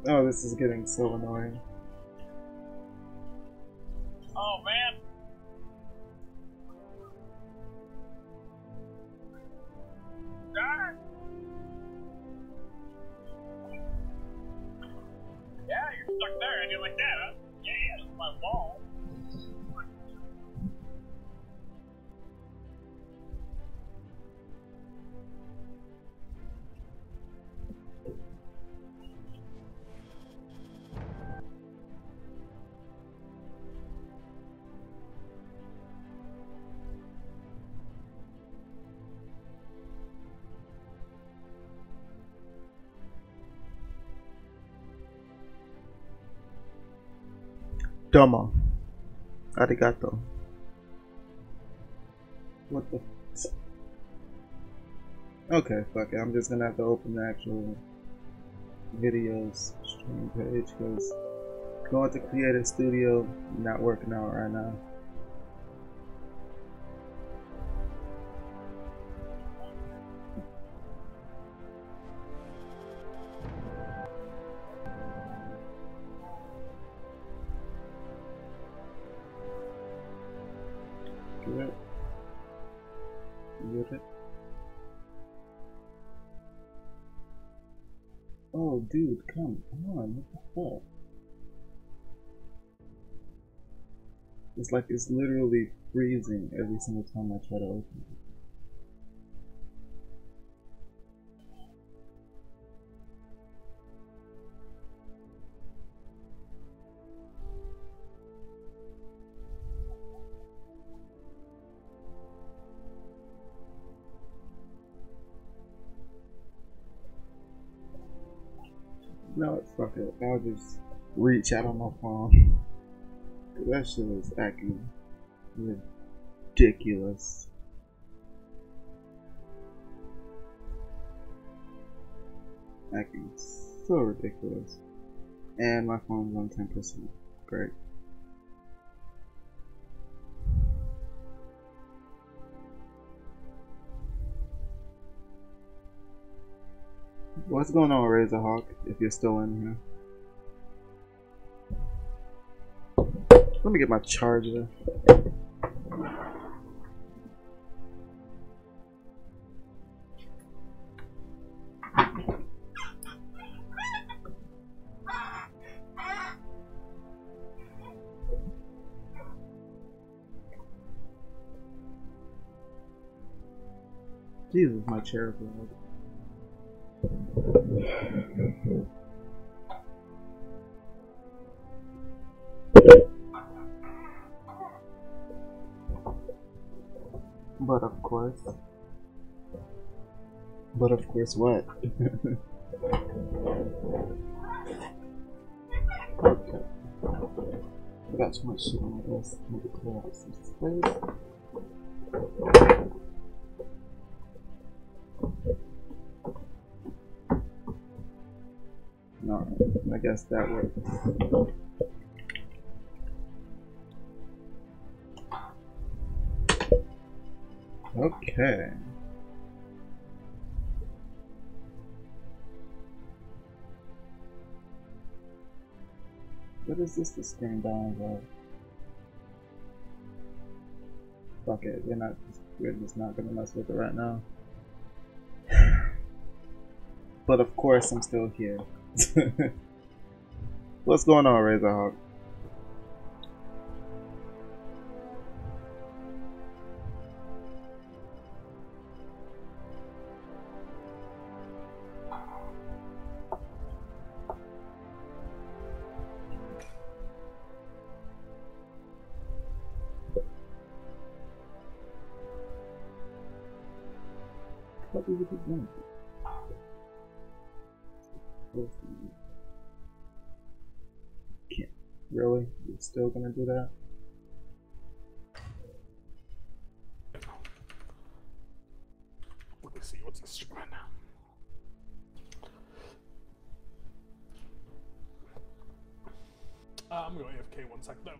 Oh, this is getting so annoying. Oh man. Darn. Yeah, you're stuck there and you're like that, huh? Yeah, that's my wall. Domo. Arigato. What the? Okay, fuck it. I'm just gonna have to open the actual videos stream page because going to Creative Studio not working out right now. Oh, dude, come on! What the fuck? It's like it's literally freezing every single time I try to open it. No, fuck it. I'll just reach out on my phone. That shit is acting ridiculous. Acting so ridiculous. And my phone's on 10%. Great. What's going on, Razorhawk, if you're still in here? Let me get my charger. Jesus, my chair broke. But of course what? Okay. I got too much shit on my desk. I need to clear out some space. Alright, I guess that works. Okay. What is this the screen down of? Fuck it, we're just not gonna mess with it right now. But of course I'm still here. What's going on, Razorhawk? What is it doing? Can't. Really? You're still gonna do that? Let me see what's this right now. I'm going AFK 1 sec though.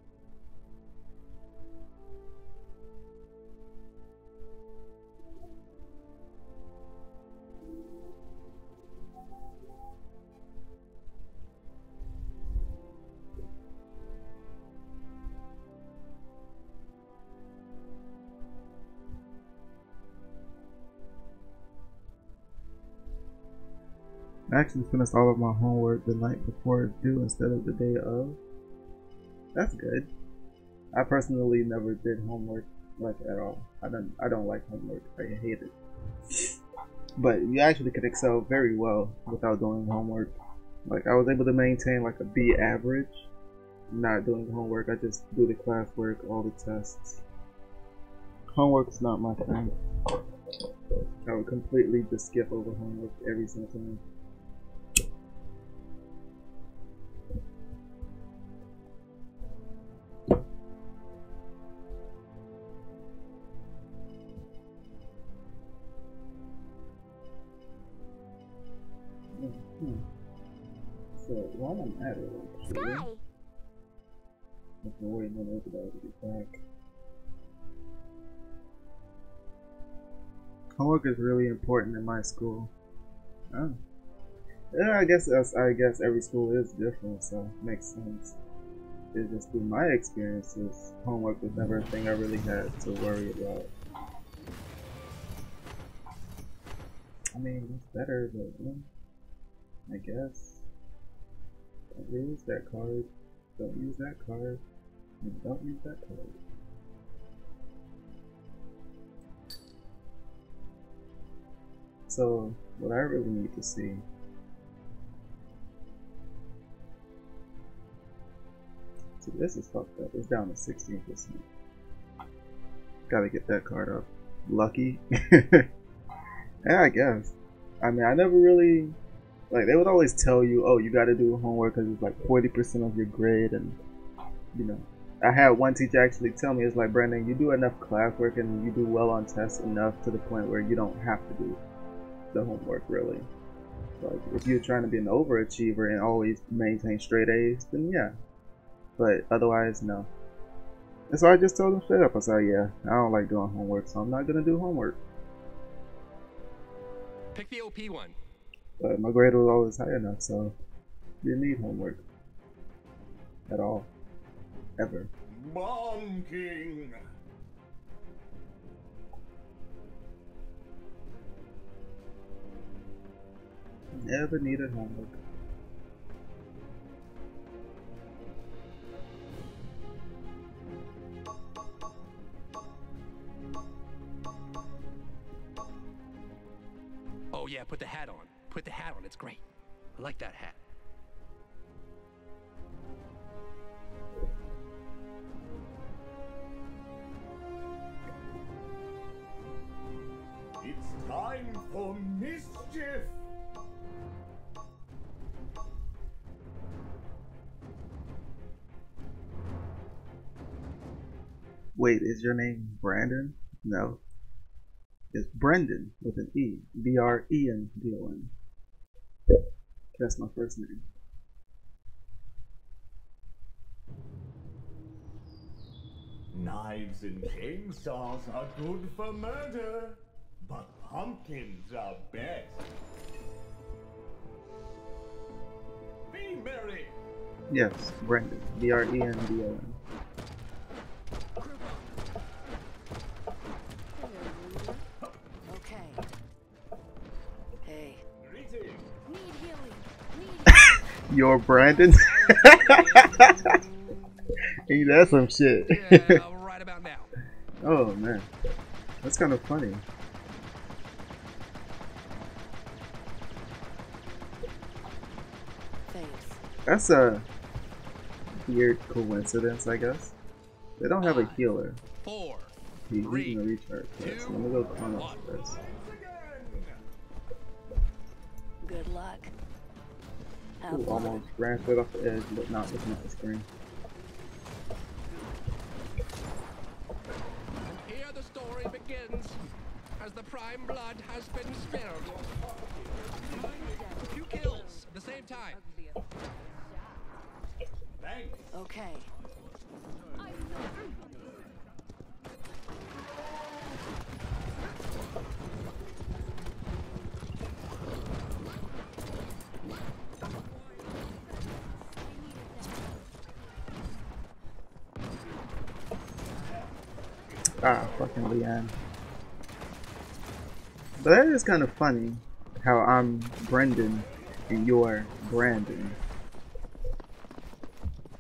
I actually finished all of my homework the night before it's due instead of the day of. That's good. I personally never did homework like at all. I don't like homework. I hate it. But you actually could excel very well without doing homework. Like I was able to maintain like a B average, not doing homework. I just do the classwork, all the tests. Homework's not my thing. I would completely just skip over homework every single time. So while I'm at it, actually, I've been waiting on everybody to get back. Homework is really important in my school. Oh. Yeah, I guess every school is different, so it makes sense. It's just through my experiences, homework was never a thing I really had to worry about. I mean, it's better, but I guess. Don't use that card. Don't use that card. And don't use that card. So, what I really need to see this is fucked up. It's down to 16%. Gotta get that card up. Lucky. Yeah, I guess. I mean, I never really, like, they would always tell you, oh, you gotta do homework because it's like 40% of your grade, and, you know. I had one teacher actually tell me, it's like, Brandon, you do enough classwork and you do well on tests enough to the point where you don't have to do the homework, really. Like, if you're trying to be an overachiever and always maintain straight A's, then yeah. But otherwise, no. And so I just told him straight up, I said, yeah, I don't like doing homework, so I'm not gonna do homework. Pick the OP one. But my grade was always high enough, so didn't need homework. At all. Ever. Bomb King! Never needed homework. yeah, put the hat on. Put the hat on, it's great. I like that hat. It's time for mischief. Wait, is your name Brandon? No. It's Brendan with an E. B-R-E-N-D-O-N. That's my first name. Knives and chainsaws are good for murder, but pumpkins are best. Be merry. Yes, Brendan. B-R-E-N-D-O-N. Okay. Hey. Greetings. Need healing. You're Brandon? Ain't that some shit? Yeah, right about now. Oh man, that's kind of funny. Thanks. That's a weird coincidence, I guess. They don't have a healer. 4, He's 3, using a recharge. Yes, let me go Chronos first. Good luck. Have Ooh, fun. almost ran straight off the edge, but not looking at the screen. And here the story begins, as the prime blood has been spilled. 2 kills at the same time. Thanks. Okay. Ah, fucking Leanne. But that is kind of funny how I'm Brendan and you're Brandon.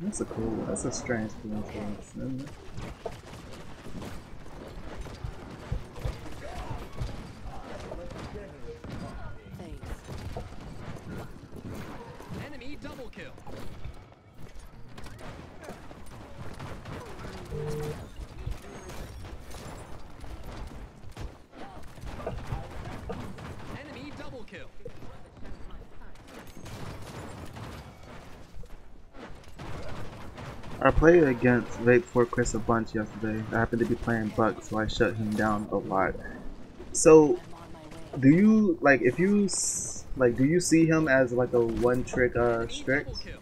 That's a strange coincidence, isn't it? Thanks. Enemy double kill. Enemy double kill. I played against Vape for Chris a bunch yesterday. I happened to be playing Buck, so I shut him down a lot. So, I'm on my way. do you like if you do you see him as like a one-trick Enemy Strix? double kill.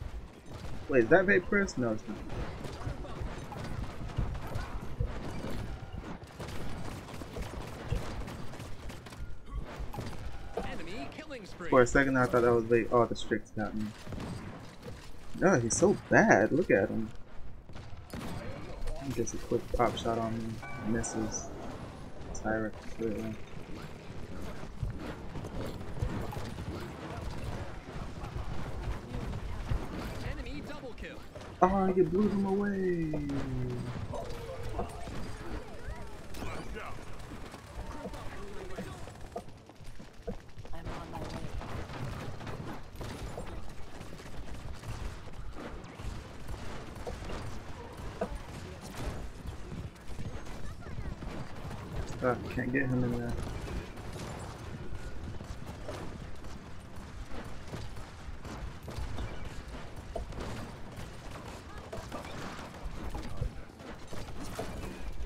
Wait, is that Vape Chris? No, it's not. Enemy killing spree. For a second, I thought that was Vape. Oh, the Strix got me. No, he's so bad. Look at him. He gets a quick pop shot on me. Misses. Tyrant completely. Enemy double kill. Oh, you blew him away. I'm on my way. Can't get him in there.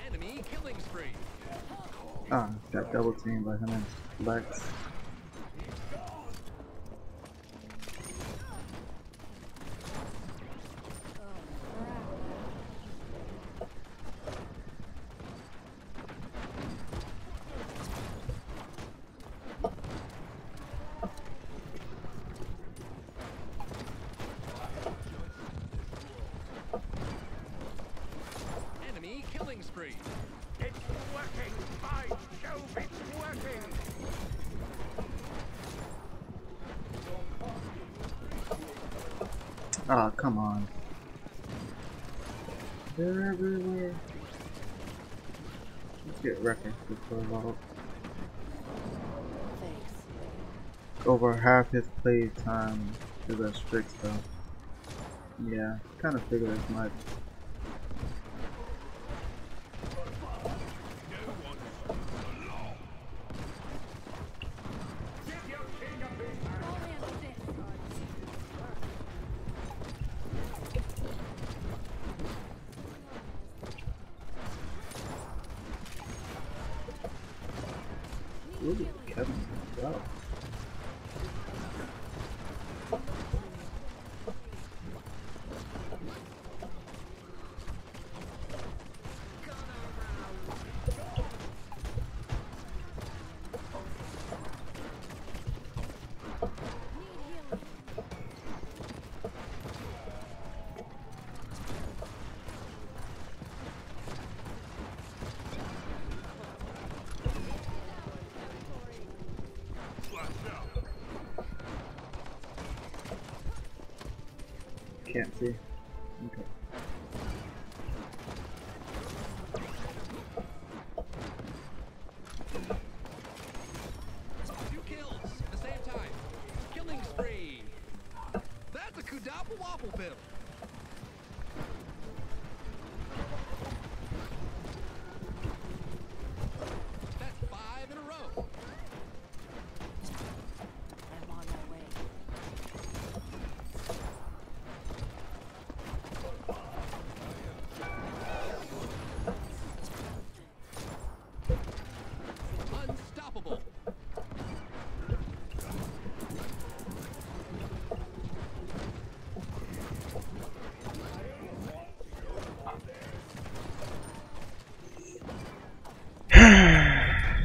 Enemy killing spree. Ah, got double teamed by him and Lex. Enemy killing spree. It's working! By Jove, it's working! Ah, come on. They're everywhere. Let's get records before vault. Thanks. over half his play time is a strict stuff. Yeah, kind of figured as much. Ooh, Kevin, wow. Can't see. Okay. Two kills at the same time. Killing spree. That's a Kudappa Waffle Bill. That's 5 in a row. I'm on my way. Unstoppable.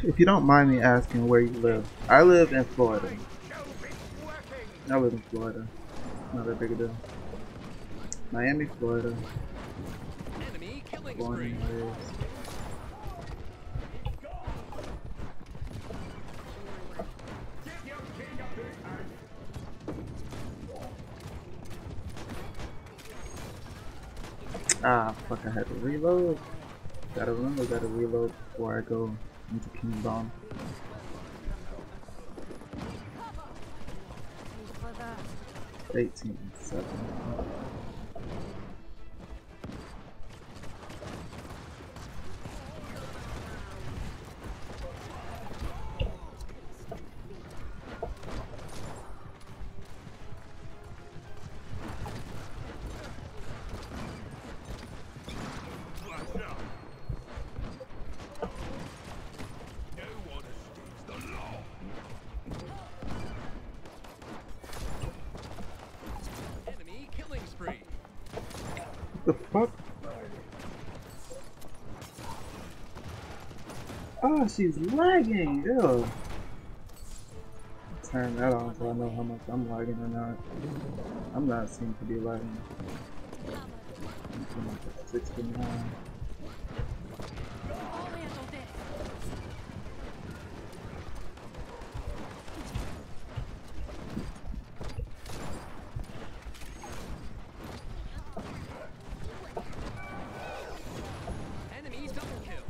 If you don't mind me asking where you live, I live in Florida. I live in Florida. Not that big a deal. Miami, Florida. Enemy killing Born spree. and raised. Ah, fuck, I had to reload. Gotta remember, gotta reload before I go into King Bomb. For that. 18-7. Enemy killing spree. The fuck? Oh, she's lagging. Ew. Turn that on so I know how much I'm lagging or not. I'm not seem to be lagging. I'm seeing like a 69. I'll handle this. Enemy double kill.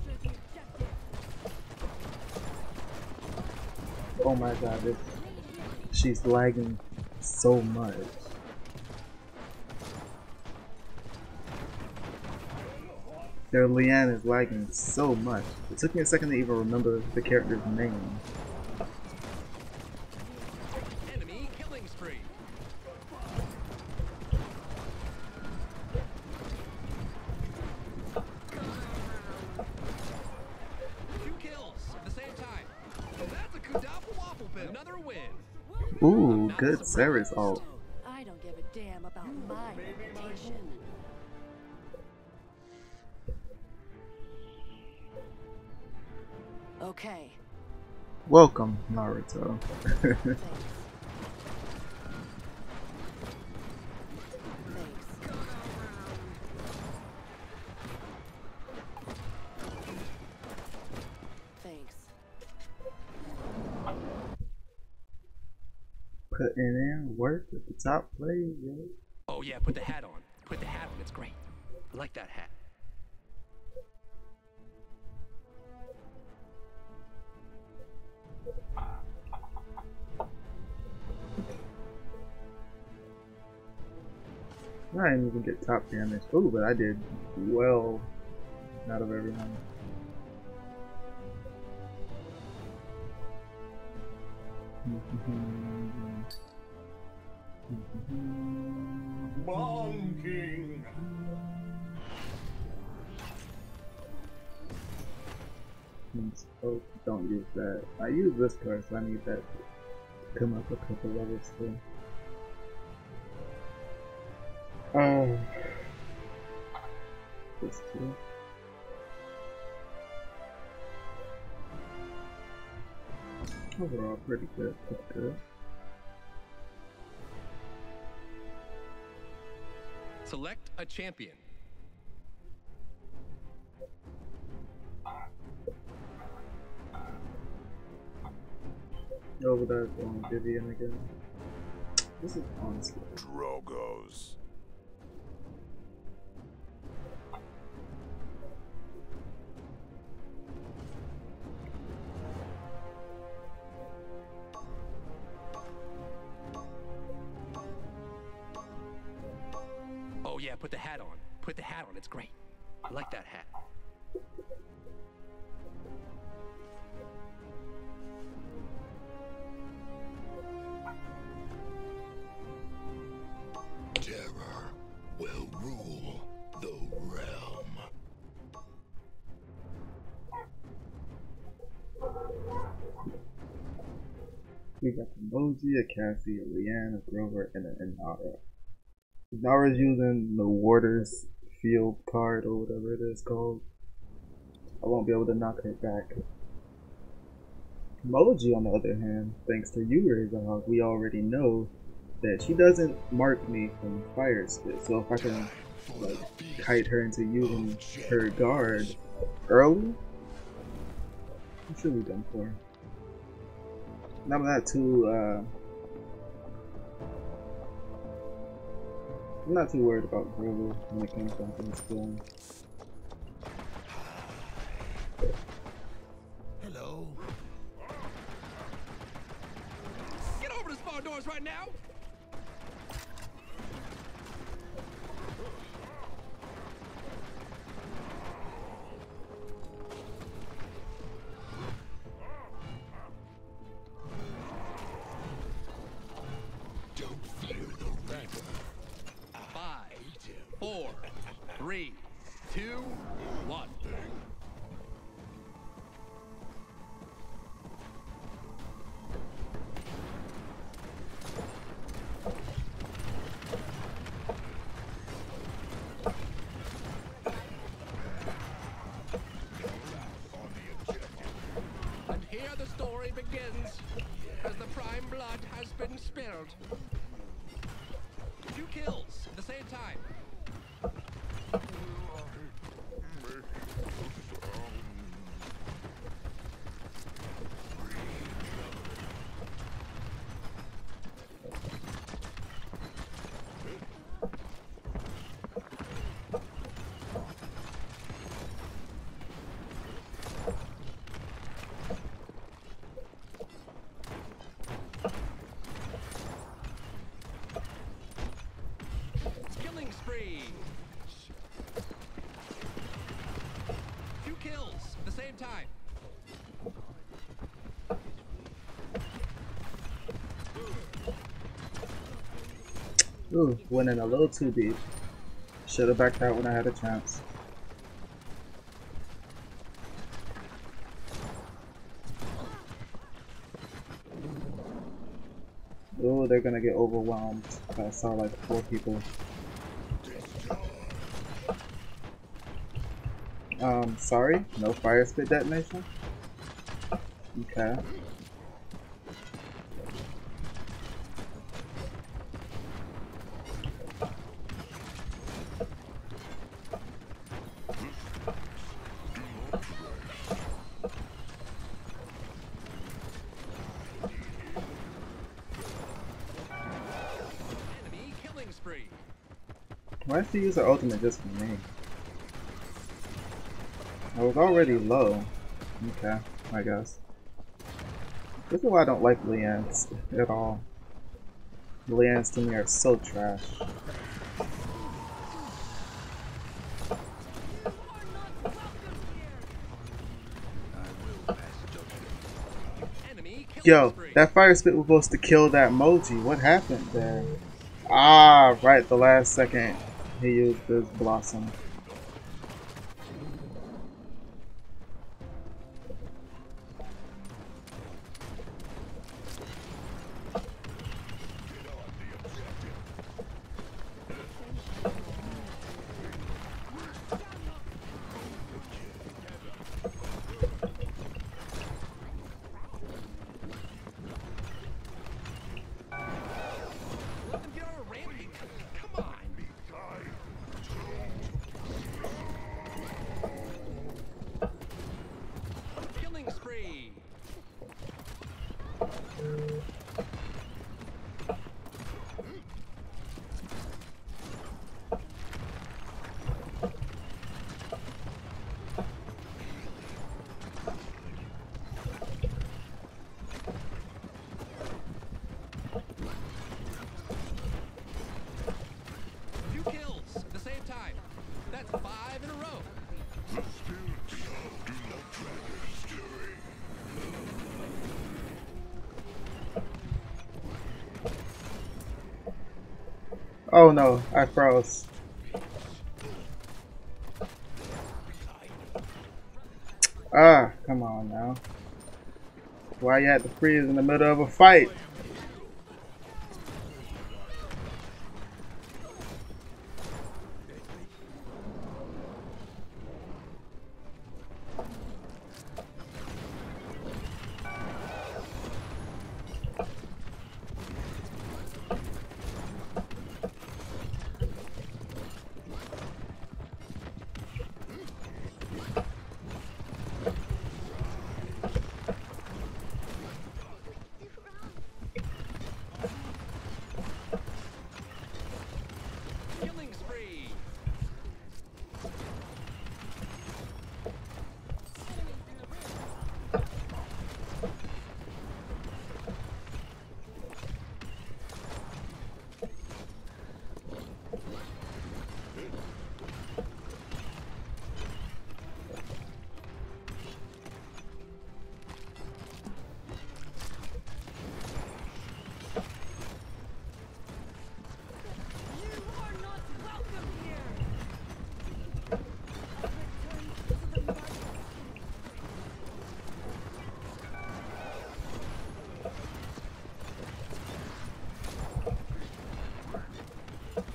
Oh my god, she's lagging so much. Their Leanne is lagging so much. It took me a second to even remember the character's name. Enemy killing spree. Two kills at the same time. That's a Kudappa Waffle Bill. Another win. Ooh, good Sarah's ult. I don't give a damn about my reputation. Okay. Welcome, Naruto. Thanks. Thanks. Thanks. Putting in work at the top plays, yo. Oh yeah, put the hat on. Put the hat on. It's great. I like that hat. I didn't even get top damage. Oh, but I did well out of everyone. Bomb King. Oh, don't use that. I use this card, so I need that to come up a couple levels too. This too. Overall, pretty good. Pretty good. Select a champion. Over that Vivian again. This is honestly. Drogos. Oh yeah, put the hat on. Put the hat on, it's great. I like that hat. Terror will rule the realm. We got a Moji, a Cassie, a Leanne, a Grover, and an Inara. Inara's using the Warder's Field card or whatever it is called. I won't be able to knock her back. Moji, on the other hand, thanks to you, Razorhawk, we already know that she doesn't mark me from Fire Spit. So if I can like, kite her into using her guard early, it should be done for. And I'm not too I'm not too worried about Grover when it comes down to this game. Hello. Get over the spawn doors right now! Don't fear the Reaper. 5, 4, 3, 2, 1. And here the story begins, as the prime blood has been spilled. 2 kills at the same time. Killing spree. 2 kills at the same time. Ooh, went in a little too deep. Should have backed out when I had a chance. Ooh, they're gonna get overwhelmed. I saw like 4 people. Sorry? No fire spit detonation? Okay. Enemy killing spree. Why does he use her ultimate just for me? I was already low. Okay, I guess. This is why I don't like Leanne's at all. Leanne's to me are so trash. Yo, that fire spit was supposed to kill that emoji. What happened there? Ah, right, the last second he used this blossom. Let them get on a rampage. Come on. Killing spree. Two kills at the same time. That's 5 in a row. Oh no, I froze. Ah, come on now. Why you had to freeze in the middle of a fight? Killing spree.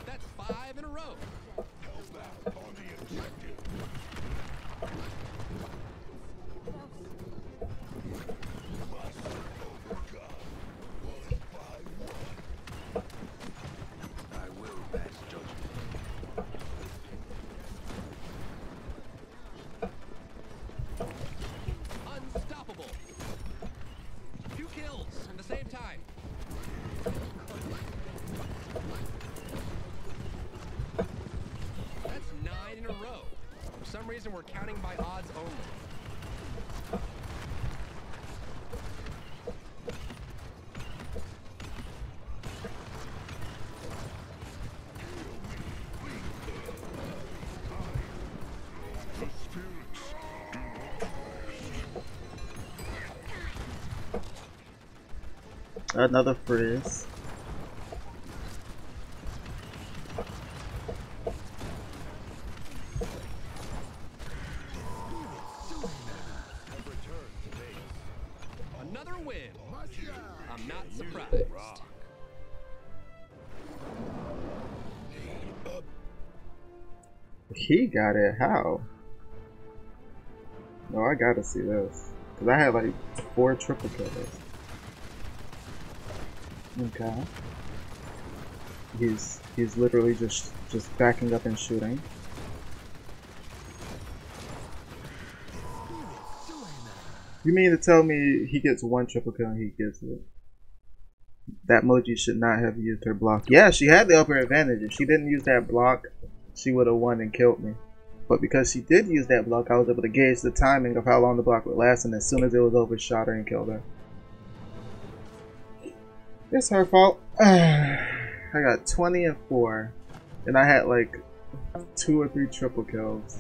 That's 5 in a row. I will pass judgment. Unstoppable. 2 kills at the same time. That's 9 in a row. For some reason, we're counting by odds only. Another freeze. Another win. I'm not surprised. He got it. How? No, I gotta see this. Cause I had like 4 triple kills. Okay. He's literally just backing up and shooting. You mean to tell me he gets 1 triple kill and he gets it? That Moji should not have used her block. Yeah, she had the upper advantage. If she didn't use that block, she would have won and killed me. But because she did use that block, I was able to gauge the timing of how long the block would last, and as soon as it was over, shot her and killed her. It's her fault. I got 20 and 4, and I had like 2 or 3 triple kills.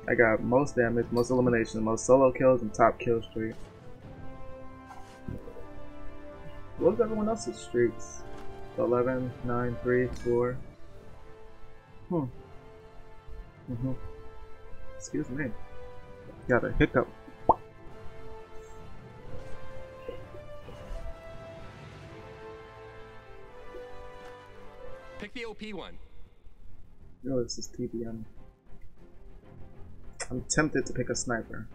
I got most damage, most elimination, most solo kills, and top kill streak. What was everyone else's streaks? 11, 9, 3, 4. Excuse me. Got a hiccup. Pick the OP one. Oh, this is TBM. I'm tempted to pick a sniper.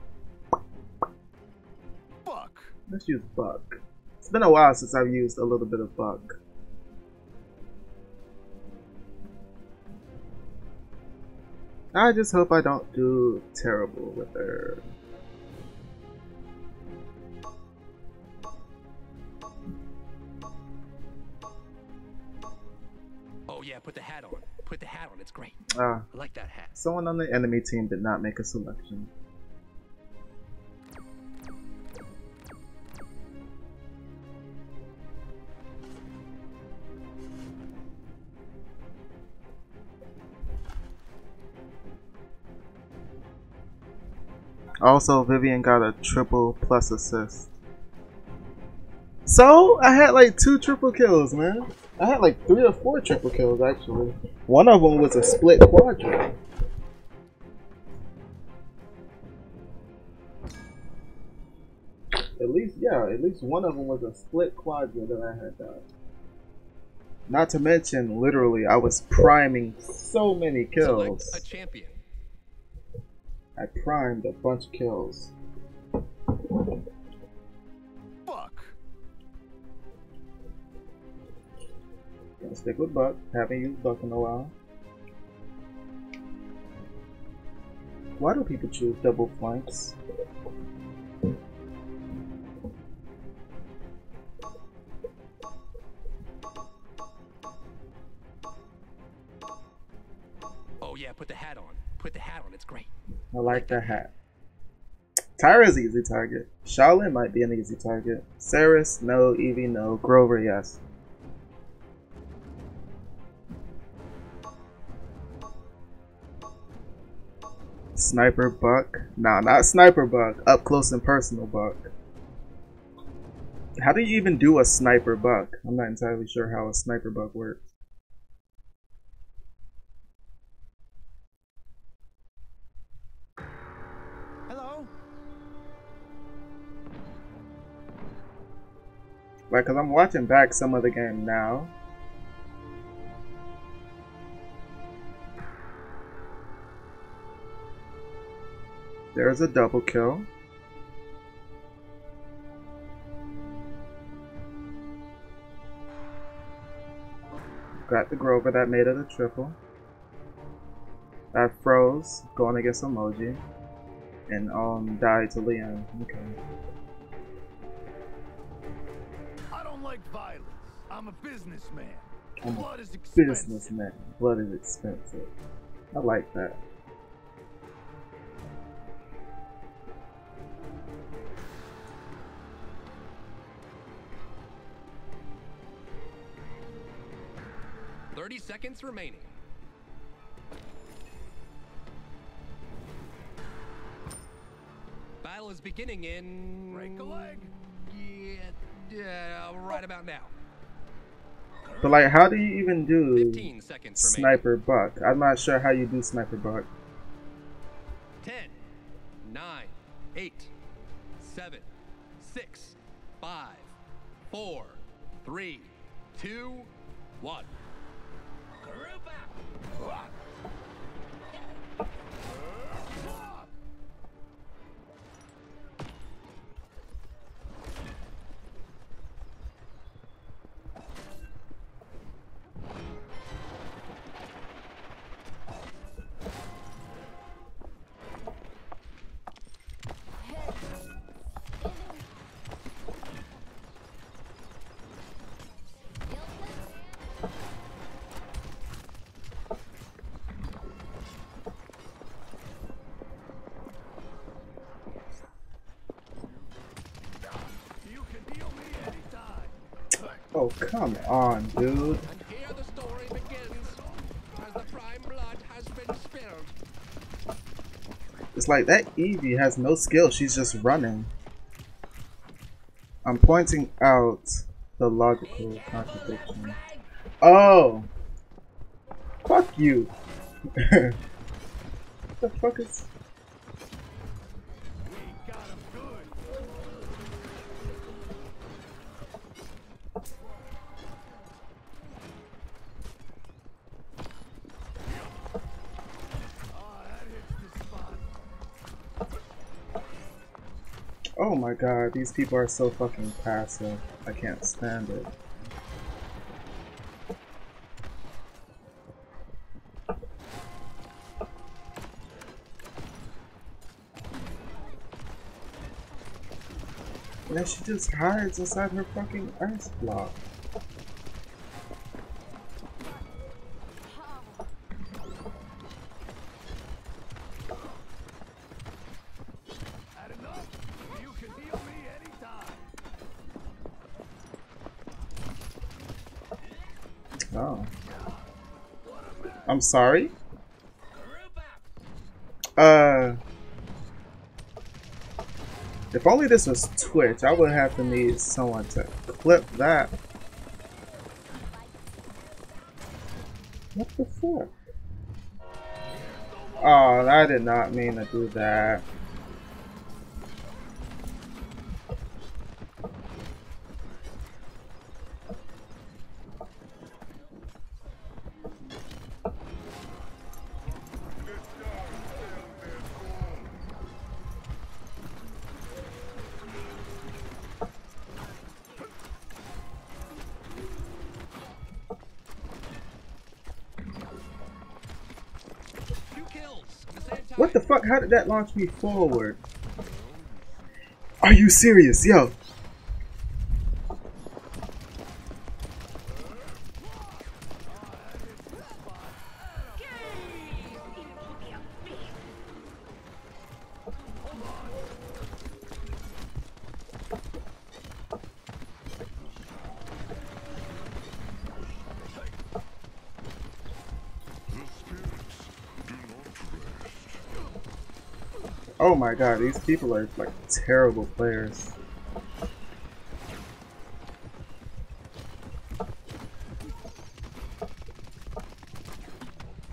Fuck. Let's use Buck. It's been a while since I've used a little bit of Buck. I just hope I don't do terrible with her. Oh yeah, put the hat on. Put the hat on, it's great. Ah, I like that hat. someone on the enemy team did not make a selection. Also, Vivian got a triple plus assist. So, I had like 2 triple kills, man. I had like 3 or 4 triple kills, actually. One of them was a split quadrant. At least one of them was a split quadrant that I had done. Not to mention, literally, I was priming so many kills. Select a champion. I primed a bunch of kills. Fuck. Gonna stick with Buck. Haven't used Buck in a while. Why do people choose double flanks? Oh yeah, put the hat on. Put the hat on, it's great. I like the hat. Tyra's easy target. Shaolin might be an easy target. Saris, no. Evie, no. Grover, yes. Sniper Buck? Nah, not Sniper Buck. Up close and personal Buck. How do you even do a Sniper Buck? I'm not entirely sure how a Sniper Buck works. Hello? Like, cause I'm watching back some of the game now. There's a double kill. Got the Grover that made it a triple. That froze, going against emoji. And died to Leon. Okay. I don't like violence. I'm a businessman. I'm Blood a is expensive. businessman. Blood is expensive. I like that. Seconds remaining. Battle is beginning in... Break a leg. Yeah, right about now. But like, how do you even do 15 seconds remaining. Sniper Buck? I'm not sure how you do Sniper Buck. 10, 9, 8, 7, 6, 5, 4, 3, 2, 1. Oh, come on, dude. And here the story begins, as the prime blood has been spilled. It's like that Evie has no skill, she's just running. I'm pointing out the logical contradiction. Oh! Fuck you! What the fuck is... Oh my god, these people are so fucking passive. I can't stand it. And then she just hides inside her fucking ice block. Oh. I'm sorry? If only this was Twitch, I would have to need someone to clip that. What the fuck? Oh, I did not mean to do that. What the fuck? How did that launch me forward? Are you serious, yo? Oh my god, these people are like terrible players.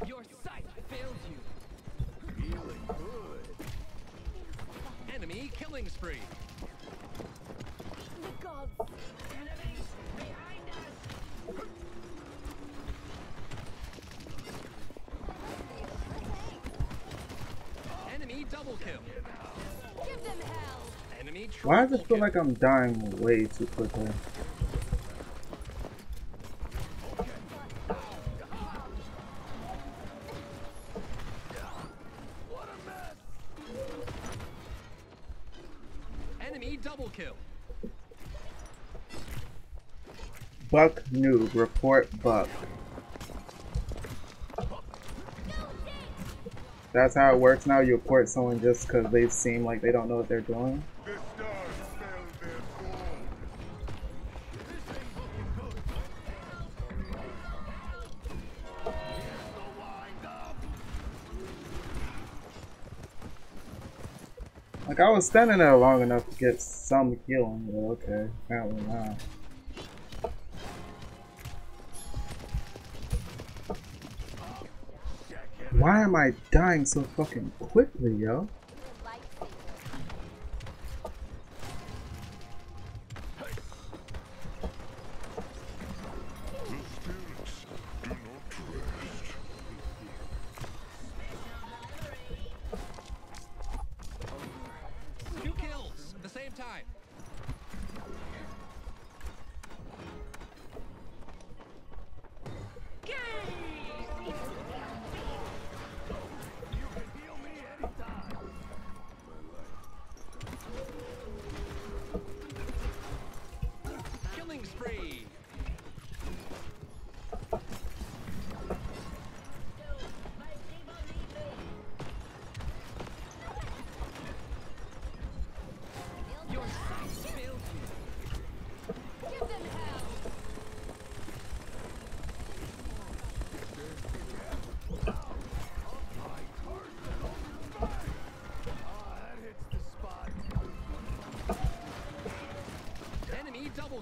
Your sight fails you. Feeling good. Enemy killing spree. The gods. Enemies behind us. Enemy double kill. Give them hell. Enemy Why does it feel kill. like I'm dying way too quickly? Enemy double kill. Buck noob, report Buck. That's how it works now? You report someone just because they seem like they don't know what they're doing? Like, I was standing there long enough to get some healing, but okay, apparently not. Why am I dying so fucking quickly, yo? Two kills at the same time.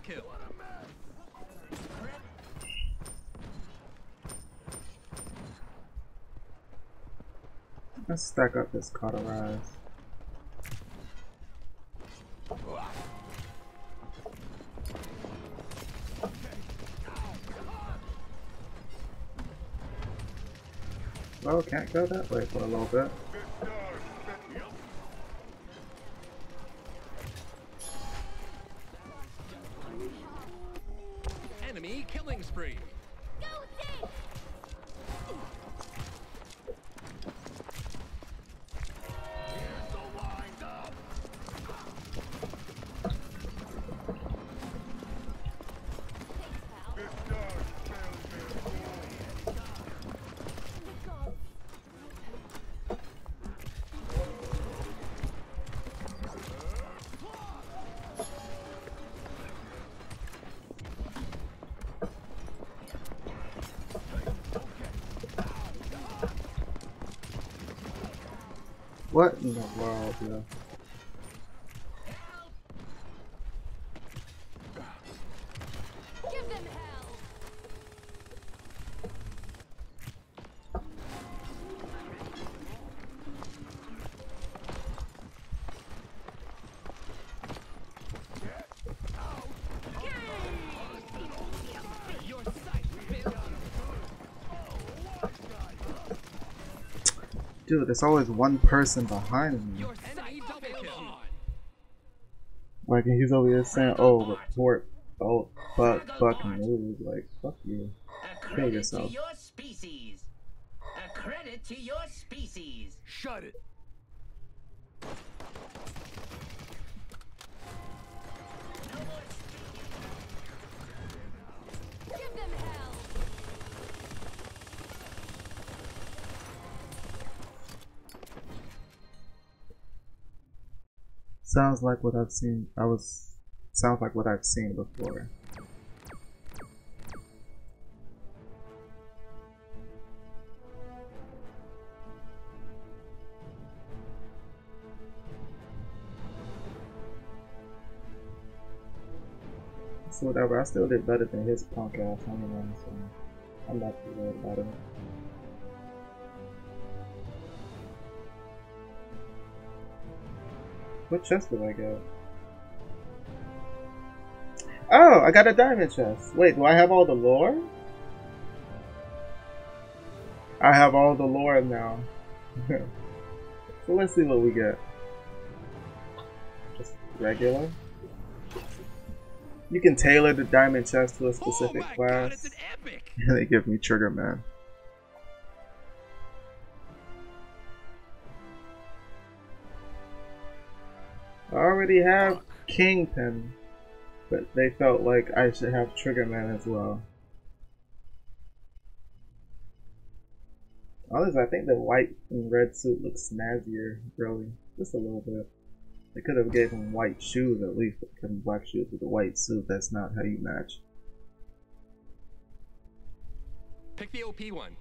double kill. Let's stack up this cauterize. Well, can't go that way for a little bit. Enemy killing spree. Go dig! What in the world, yo? Give them hell! Your sight, bitch. Dude, there's always one person behind me. Your enemy double kill. Like, he's over here saying, oh, report, oh, fuck move. Like, fuck you. Kill yourself. To your species. A credit to your species. Shut it. Give them hell! Sounds like what I've seen. Sounds like what I've seen before. So whatever, I still did better than his punk ass anyway, so I'm not too worried about it. What chest did I get? Oh, I got a diamond chest. Wait, do I have all the lore? I have all the lore now. So let's see what we get. Just regular. You can tailor the diamond chest to a specific class. God, it's an epic. And they give me Trigger Man. I already have Kingpin, but they felt like I should have Trigger Man as well. Honestly, I think the white and red suit looks snazzier, really. Just a little bit. They could have gave him white shoes at least, but given black shoes with a white suit. That's not how you match. Pick the OP one.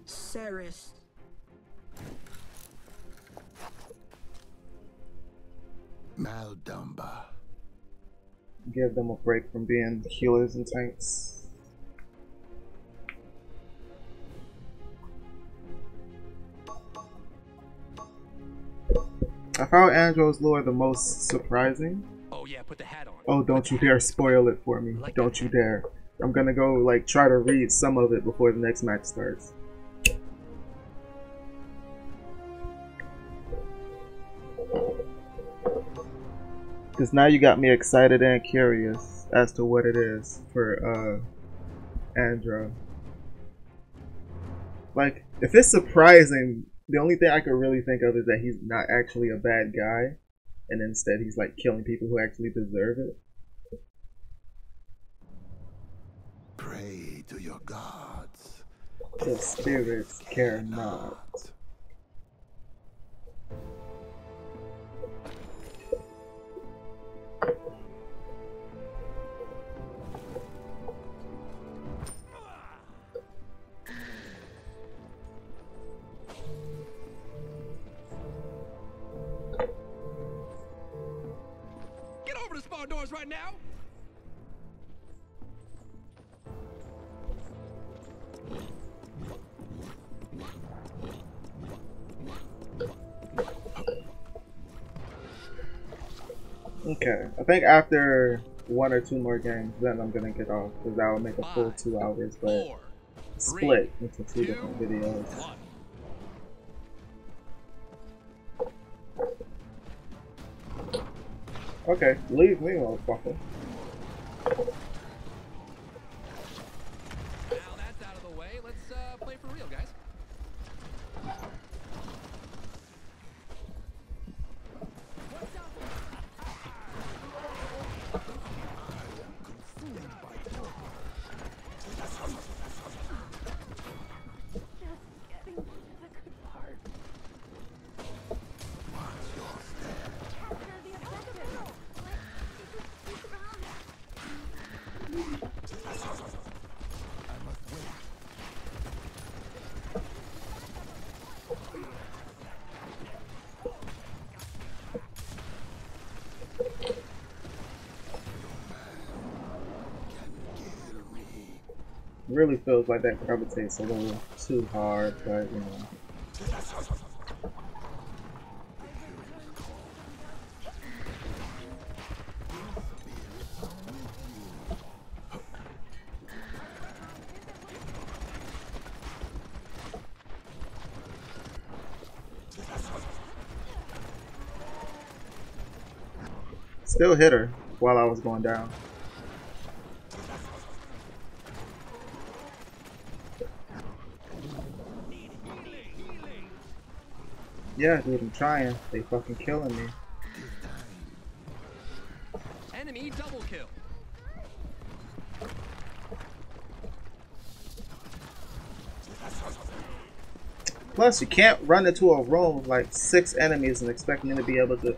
Ceres. Maldumba. Give them a break from being healers and tanks. I found Andro's lore the most surprising. Oh yeah, put the hat on. Oh, don't you dare spoil it for me. Don't you dare. I'm gonna go like try to read some of it before the next match starts. Because now you got me excited and curious as to what it is for Andro. Like, if it's surprising, the only thing I could really think of is that he's not actually a bad guy, and instead he's like killing people who actually deserve it. Pray to your gods. The spirits care not. us right now? Okay, I think after 1 or 2 more games, then I'm gonna get off because that will make a full 2 hours, but 4, split 3, into 2 different videos. 1. Okay, leave me, motherfucker. Now that's out of the way. Let's play for real, guys. Really feels like that gravitates a little too hard, but you know. Still hit her while I was going down. Yeah, dude, I'm trying. They fucking killing me. Enemy double kill. Plus, you can't run into a room with like 6 enemies and expect me to be able to.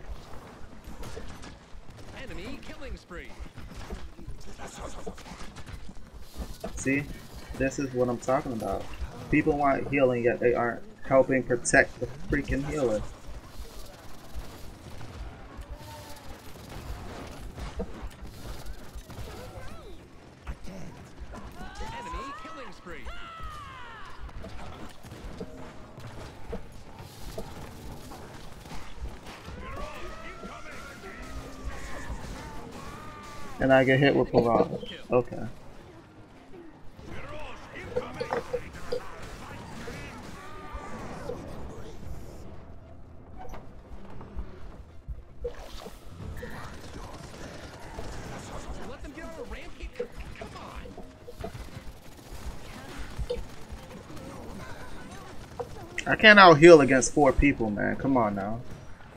Enemy killing spree. See, this is what I'm talking about. People want healing, yet they aren't helping protect the freaking healer. Enemy killing spree. And I get hit with barrage. Okay. Let them get on a rampage. Come on. I can't out heal against 4 people, man. Come on now.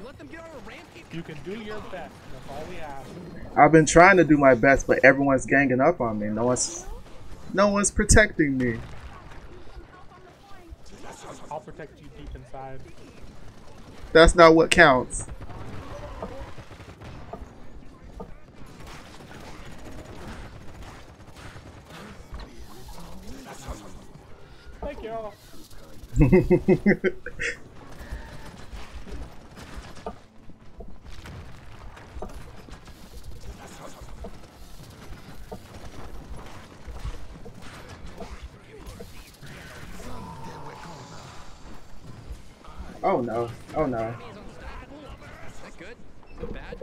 Let them get on a rampage. You can do your best. That's all we ask. I've been trying to do my best, but everyone's ganging up on me. No one's protecting me. I'll protect you deep inside. That's not what counts. Thank you. Oh no. Oh no. Is that good? Is that bad?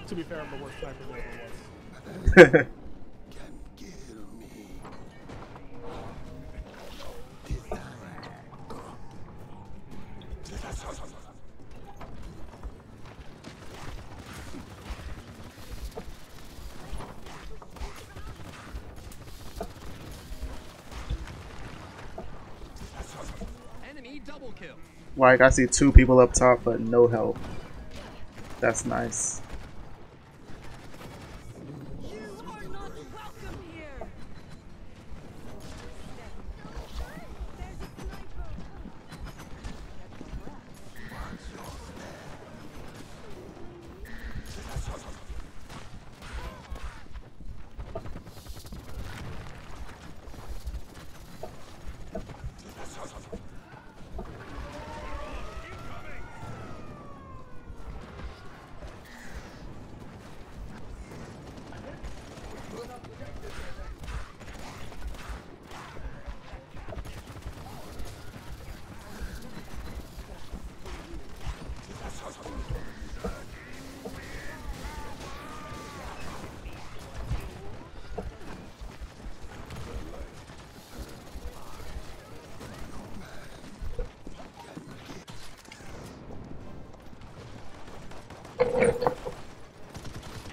To be fair, I'm the worst sniper there ever was. Enemy double kill. Like, I see 2 people up top, but no help. That's nice. You are not welcome here. There's a sniper.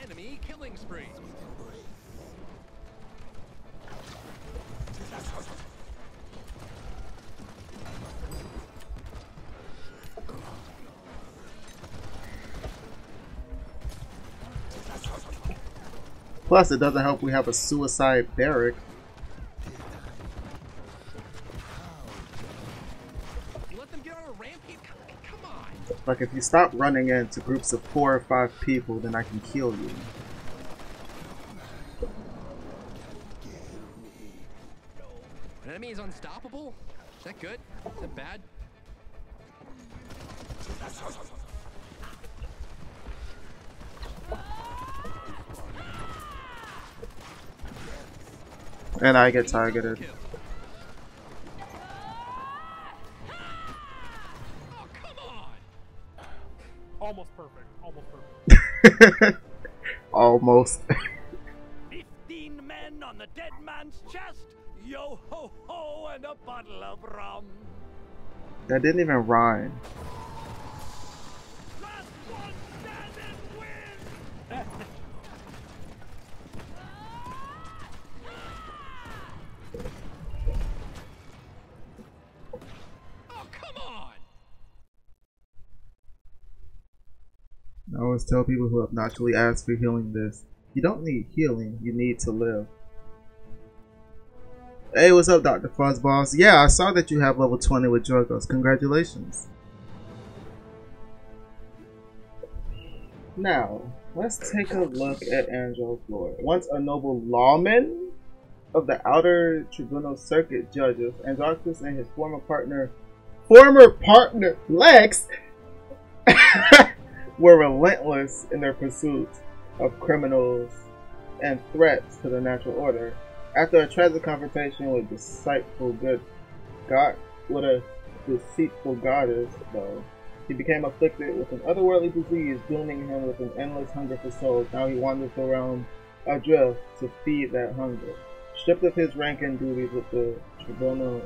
Enemy killing spree. Plus, it doesn't help we have a suicide barrack. You let them get on a rampage? Come on. Like, if you stop running into groups of 4 or 5 people, then I can kill you. An enemy is unstoppable? Is that good? Is that bad? And I get targeted. Oh, come on! Almost perfect. Almost perfect. Almost. 15 men on the dead man's chest. Yo ho ho and a bottle of rum. That didn't even rhyme. Last one standing wins. Oh, come on! I always tell people who have naturally asked for healing this. You don't need healing, you need to live. Hey, what's up, Dr. Fuzzballs? Yeah, I saw that you have level 20 with Drogos. Congratulations. Now, let's take a look at Angel's lore. Once a noble lawman of the outer tribunal circuit judges, Androxus and his former partner Lex were relentless in their pursuit of criminals and threats to the natural order. After a tragic confrontation with a deceitful goddess, though, he became afflicted with an otherworldly disease, dooming him with an endless hunger for souls. Now he wanders around adrift to feed that hunger. Stripped of his rank and duties with the tribunal,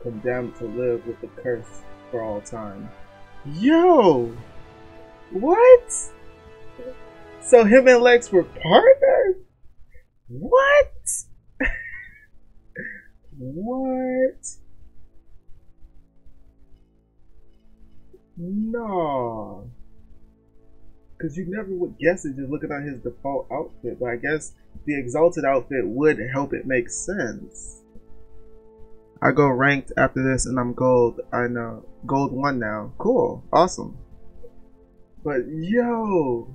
condemned to live with the curse for all time. Yo! What? So him and Lex were partners? What? What? No. Because you never would guess it just looking at his default outfit, but I guess the exalted outfit would help it make sense. I go ranked after this and I'm gold. I know. Gold 1 now. Cool. Awesome. But yo,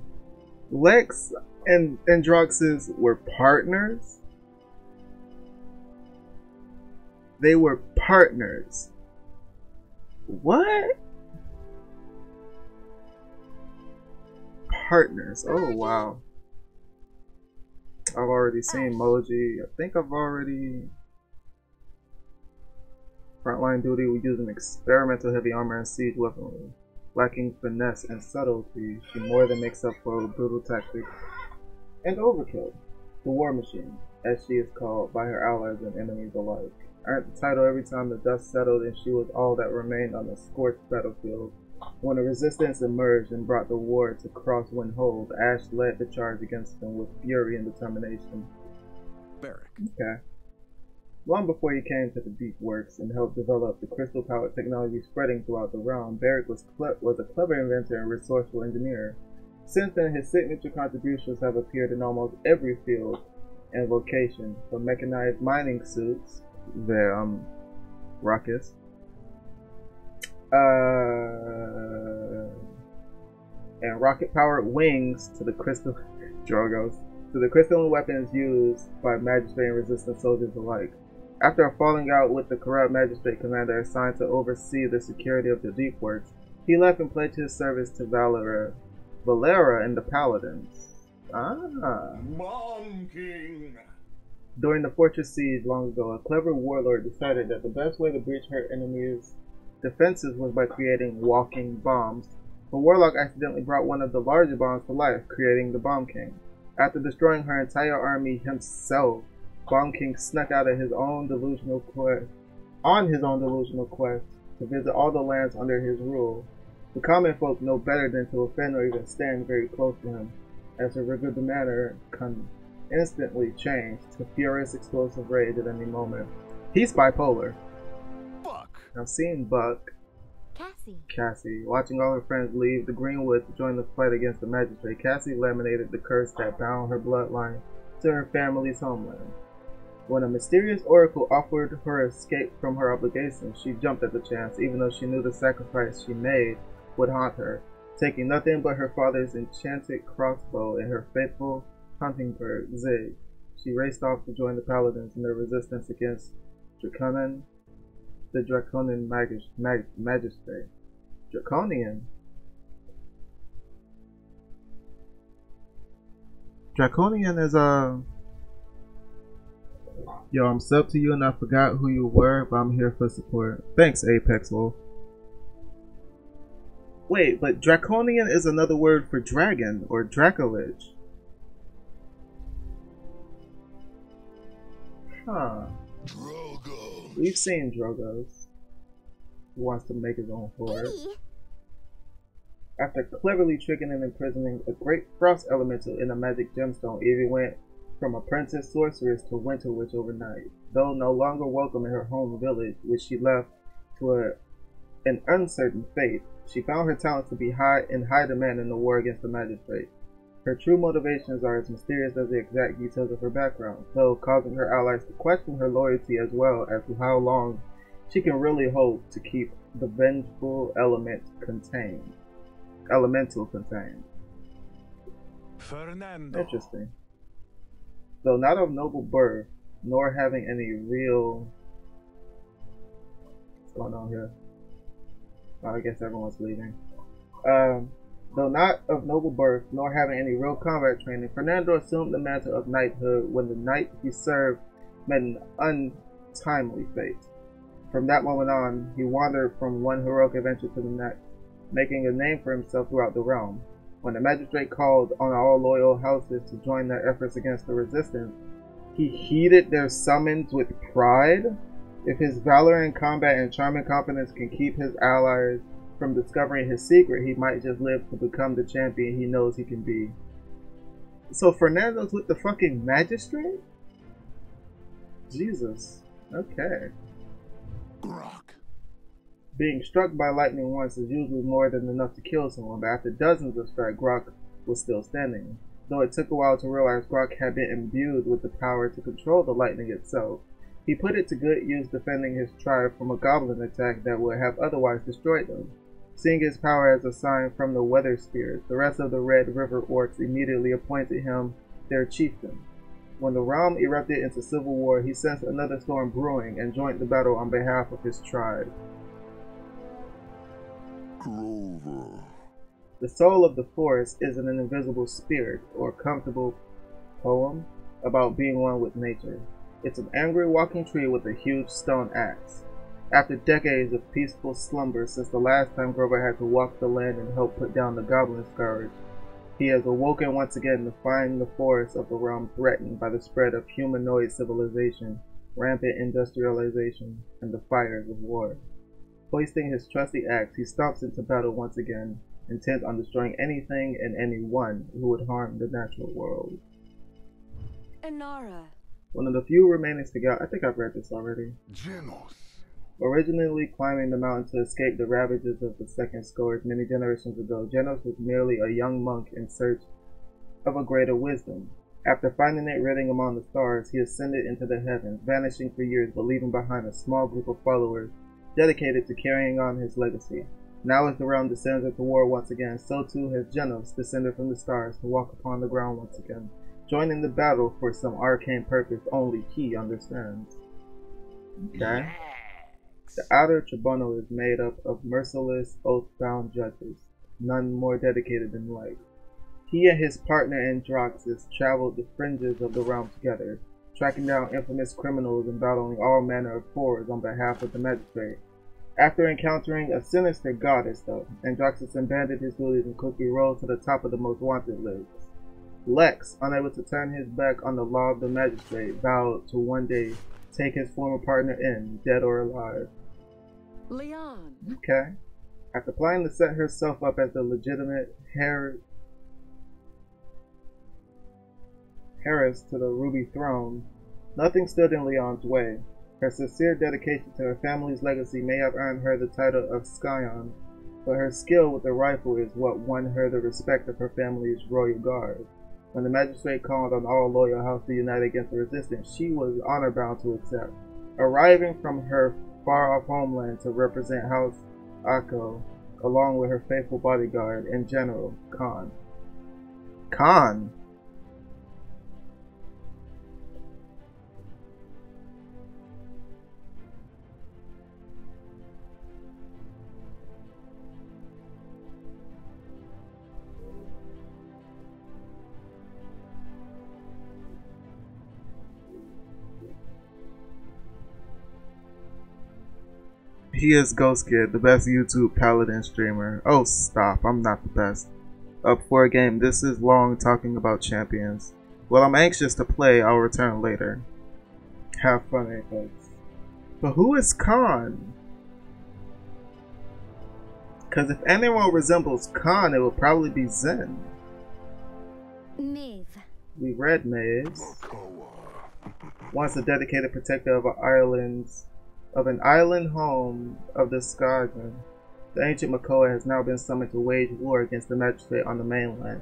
Lex and Androxus were partners? They were partners. What? Partners. Oh wow. I've already seen Moji. I think I've already... Frontline duty, we use an experimental heavy armor and siege weaponry. Lacking finesse and subtlety, she more than makes up for brutal tactics and overkill. The War Machine, as she is called by her allies and enemies alike. Earned the title every time the dust settled and she was all that remained on the scorched battlefield. When the resistance emerged and brought the war to Crosswind Hold, Ash led the charge against them with fury and determination. Barrack. Okay. Long before he came to the Deep Works and helped develop the crystal-powered technology spreading throughout the realm, Barrack was a clever inventor and resourceful engineer. Since then, his signature contributions have appeared in almost every field and vocation, from mechanized mining suits, the ruckus, and rocket-powered wings to the crystal Drogos, to the crystalline weapons used by magistrate and resistance soldiers alike. After a falling out with the corrupt magistrate commander assigned to oversee the security of the Deep Works, he left and pledged his service to Valera and the Paladins. Mom King. During the fortress siege long ago, a clever warlord decided that the best way to breach her enemies' defenses was by creating walking bombs. The warlock accidentally brought one of the larger bombs to life, creating the Bomb King. After destroying her entire army himself, Bomb King snuck out of his own delusional quest to visit all the lands under his rule. The common folk know better than to offend or even stand very close to him, as her rigid manner can instantly change to furious explosive rage at any moment. He's bipolar. Buck. Now seeing Buck, Cassie. watching all her friends leave the Greenwood to join the fight against the magistrate, Cassie laminated the curse that bound her bloodline to her family's homeland. When a mysterious oracle offered her escape from her obligations, she jumped at the chance, even though she knew the sacrifice she made would haunt her. Taking nothing but her father's enchanted crossbow and her faithful hunting bird, Zig, she raced off to join the Paladins in their resistance against the Draconian magistrate. Draconian? Draconian is Yo, I'm sub to you and I forgot who you were, but I'm here for support. Thanks, Apex Wolf. Wait, but Draconian is another word for dragon, or Dracolich. Huh. Drogo. We've seen Drogos. Who wants to make his own horde. After cleverly tricking and imprisoning a great frost elemental in a magic gemstone, Evie went from apprentice sorceress to winter witch overnight. Though no longer welcome in her home village, which she left to an uncertain fate, she found her talents to be in high demand in the war against the magistrate. Her true motivations are as mysterious as the exact details of her background, though causing her allies to question her loyalty as well as to how long she can really hope to keep the vengeful elemental contained. Fernando. Interesting. Though not of noble birth, nor having any real... What's going on here? Oh, I guess everyone's leaving. Though not of noble birth, nor having any real combat training, Fernando assumed the mantle of knighthood when the knight he served met an untimely fate. From that moment on, he wandered from one heroic adventure to the next, making a name for himself throughout the realm. When the magistrate called on all loyal houses to join their efforts against the resistance, he heeded their summons with pride. If his valor in combat and charming confidence can keep his allies from discovering his secret, he might just live to become the champion he knows he can be. So Fernando's with the fucking magistrate? Jesus. Okay. Grok. Being struck by lightning once is usually more than enough to kill someone, but after dozens of strikes, Grok was still standing. Though it took a while to realize Grok had been imbued with the power to control the lightning itself, he put it to good use defending his tribe from a goblin attack that would have otherwise destroyed them. Seeing his power as a sign from the weather spirits, the rest of the Red River Orcs immediately appointed him their chieftain. When the realm erupted into civil war, he sensed another storm brewing and joined the battle on behalf of his tribe. Grover. The soul of the forest is an invisible spirit, or comfortable poem, about being one with nature. It's an angry walking tree with a huge stone axe. After decades of peaceful slumber since the last time Grover had to walk the land and help put down the goblin scourge, he has awoken once again to find the forests of the realm threatened by the spread of humanoid civilization, rampant industrialization, and the fires of war. Hoisting his trusty axe, he stomps into battle once again, intent on destroying anything and anyone who would harm the natural world. Inara. One of the few remaining Stigao, I think I've read this already. Genos. Originally climbing the mountain to escape the ravages of the Second Scourge many generations ago, Genos was merely a young monk in search of a greater wisdom. After finding it written among the stars, he ascended into the heavens, vanishing for years but leaving behind a small group of followers dedicated to carrying on his legacy. Now as the realm descends into war once again, so too has Genos descended from the stars to walk upon the ground once again, joining the battle for some arcane purpose only he understands. Okay. The outer tribunal is made up of merciless, oath-bound judges, none more dedicated than light. He and his partner Andraxis traveled the fringes of the realm together, tracking down infamous criminals and battling all manner of horrors on behalf of the magistrate. After encountering a sinister goddess, though, Andraxis abandoned his duties and quickly rose to the top of the most wanted list. Lex, unable to turn his back on the law of the magistrate, vowed to one day take his former partner in, dead or alive. Leon. Okay. After planning to set herself up as the legitimate heiress to the Ruby Throne, nothing stood in Leon's way. Her sincere dedication to her family's legacy may have earned her the title of Scion, but her skill with the rifle is what won her the respect of her family's royal guard. When the magistrate called on all loyal house to unite against the resistance, she was honor-bound to accept. Arriving from her far-off homeland to represent House Akko, along with her faithful bodyguard and general, Khan. Khan! He is Ghost Kid, the best YouTube Paladin streamer. Oh, stop. I'm not the best. Up for a game. This is long talking about champions. Well, I'm anxious to play. I'll return later. Have fun, Apex. But who is Khan? Because if anyone resembles Khan, it would probably be Zen. Maeve. We read Maeve's. Once a dedicated protector of an island home of the Skyrim, the ancient Makoa has now been summoned to wage war against the magistrate on the mainland.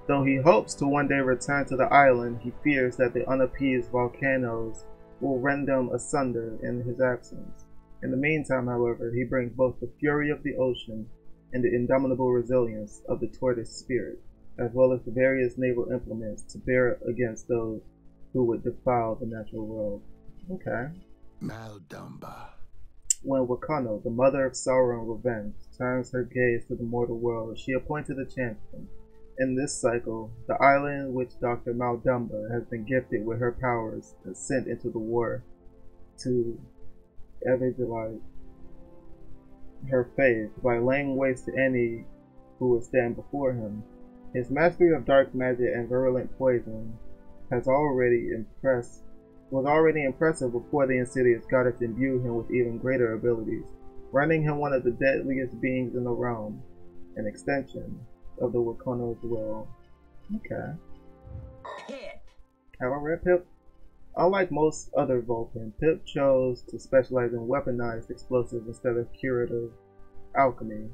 Though he hopes to one day return to the island, he fears that the unappeased volcanoes will rend them asunder in his absence. In the meantime, however, he brings both the fury of the ocean and the indomitable resilience of the tortoise spirit, as well as the various naval implements to bear against those who would defile the natural world. Okay. Maldumba. When Wakano, the mother of sorrow and revenge, turns her gaze to the mortal world, she appointed a champion. In this cycle, the island which Dr. Maldumba has been gifted with her powers and sent into the war to evangelize her faith by laying waste to any who would stand before him. His mastery of dark magic and virulent poison was already impressive before the insidious goddess imbued him with even greater abilities, rendering him one of the deadliest beings in the realm, an extension of the Wakano's will. Okay. Pip. Have I read Pip? Unlike most other Vulcan, Pip chose to specialize in weaponized explosives instead of curative alchemy.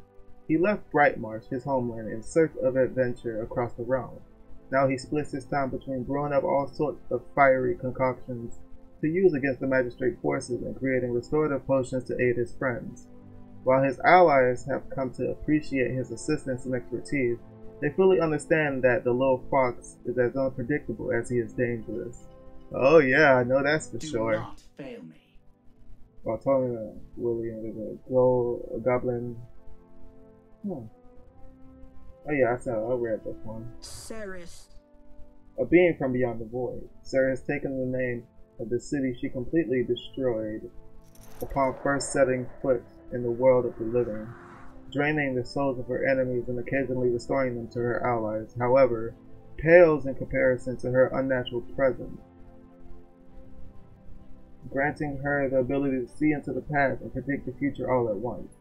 He left Brightmarsh, his homeland, in search of adventure across the realm. Now he splits his time between brewing up all sorts of fiery concoctions to use against the magistrate forces and creating restorative potions to aid his friends. While his allies have come to appreciate his assistance and expertise, they fully understand that the little fox is as unpredictable as he is dangerous. Oh yeah, I know that's for sure. Do not fail me. While talking to William, there's a goblin. Oh yeah, I read this one. Ceres. A being from beyond the void, Sarah has taken the name of the city she completely destroyed upon first setting foot in the world of the living, draining the souls of her enemies and occasionally restoring them to her allies. However, pales in comparison to her unnatural presence, granting her the ability to see into the past and predict the future all at once.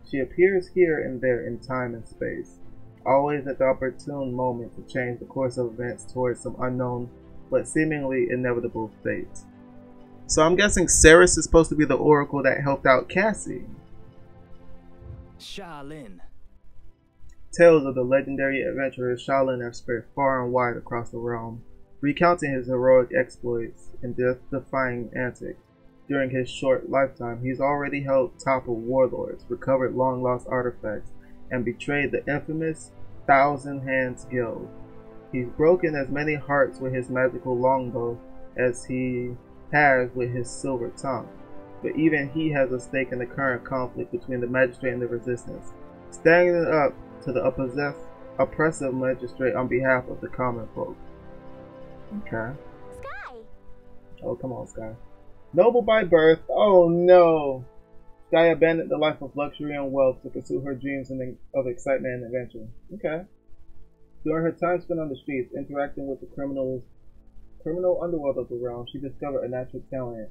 She appears here and there in time and space, always at the opportune moment to change the course of events towards some unknown but seemingly inevitable fate. So I'm guessing Ceres is supposed to be the oracle that helped out Cassie. Shaolin. Tales of the legendary adventurer Shaolin have spread far and wide across the realm, recounting his heroic exploits and death-defying antics. During his short lifetime, he's already helped topple warlords, recovered long-lost artifacts, and betrayed the infamous Thousand Hands Guild. He's broken as many hearts with his magical longbow as he has with his silver tongue, but even he has a stake in the current conflict between the magistrate and the resistance, standing up to the oppressive magistrate on behalf of the common folk. Okay. Sky! Oh, come on, Sky. Noble by birth, oh no! Sky abandoned the life of luxury and wealth to pursue her dreams of excitement and adventure. Okay. During her time spent on the streets, interacting with the criminal underworld of the realm, she discovered a natural talent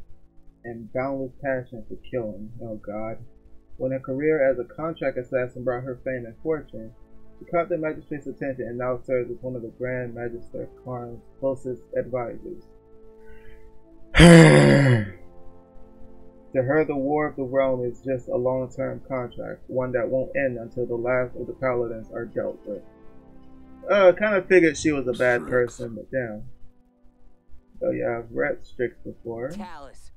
and boundless passion for killing. Oh god. When her career as a contract assassin brought her fame and fortune, she caught the magistrate's attention and now serves as one of the Grand Magister Khan's closest advisors. To her, the War of the Realm is just a long-term contract, one that won't end until the last of the paladins are dealt with. Kind of figured she was a bad person, but damn. So yeah, I've read Strix before. Talus.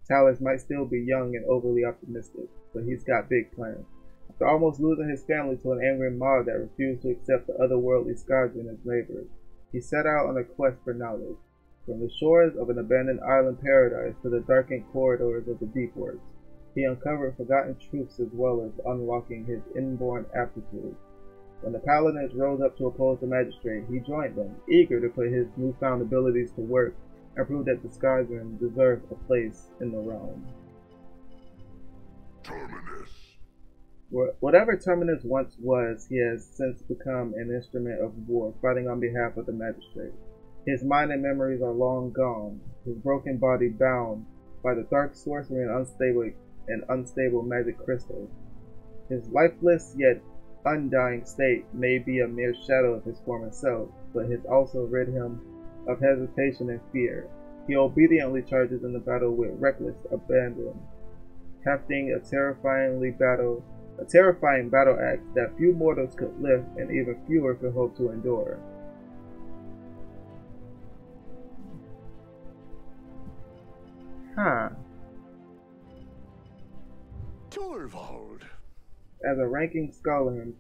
Talus might still be young and overly optimistic, but he's got big plans. After almost losing his family to an angry mob that refused to accept the otherworldly Scourgeon as neighbors, he set out on a quest for knowledge. From the shores of an abandoned island paradise to the darkened corridors of the deep works, he uncovered forgotten truths as well as unlocking his inborn aptitude. When the paladins rose up to oppose the magistrate, he joined them, eager to put his newfound abilities to work and prove that the Scourgeon deserved a place in the realm. Terminus. Whatever Terminus once was, he has since become an instrument of war, fighting on behalf of the magistrate. His mind and memories are long gone, his broken body bound by the dark sorcery and unstable magic crystals. His lifeless yet undying state may be a mere shadow of his former self, but has also rid him of hesitation and fear. He obediently charges in the battle with reckless abandon, hefting a terrifying battle axe that few mortals could lift and even fewer could hope to endure. Huh. Torvald. As a ranking scholar and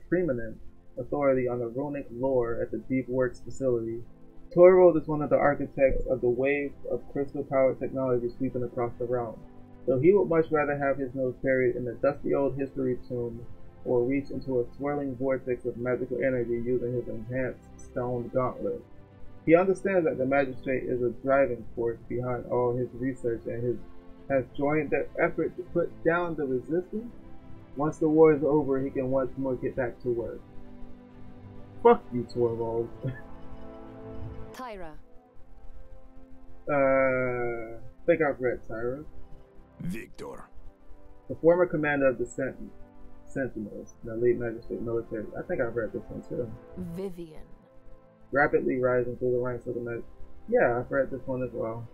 preeminent authority on the runic lore at the Deep Works facility, Torvald is one of the architects of the wave of crystal-powered technology sweeping across the realm. Though he would much rather have his nose buried in the dusty old history tomb or reach into a swirling vortex of magical energy using his enhanced stone gauntlet. He understands that the magistrate is a driving force behind all his research and has joined the effort to put down the resistance. Once the war is over, he can once more get back to work. Fuck you, Torvald. Tyra. I think I've read Tyra. Victor. The former commander of the Sentinels, the elite magistrate military. I think I've read this one too. Vivian. Rapidly rising through the ranks of the magistrate. Yeah, I've read this one as well.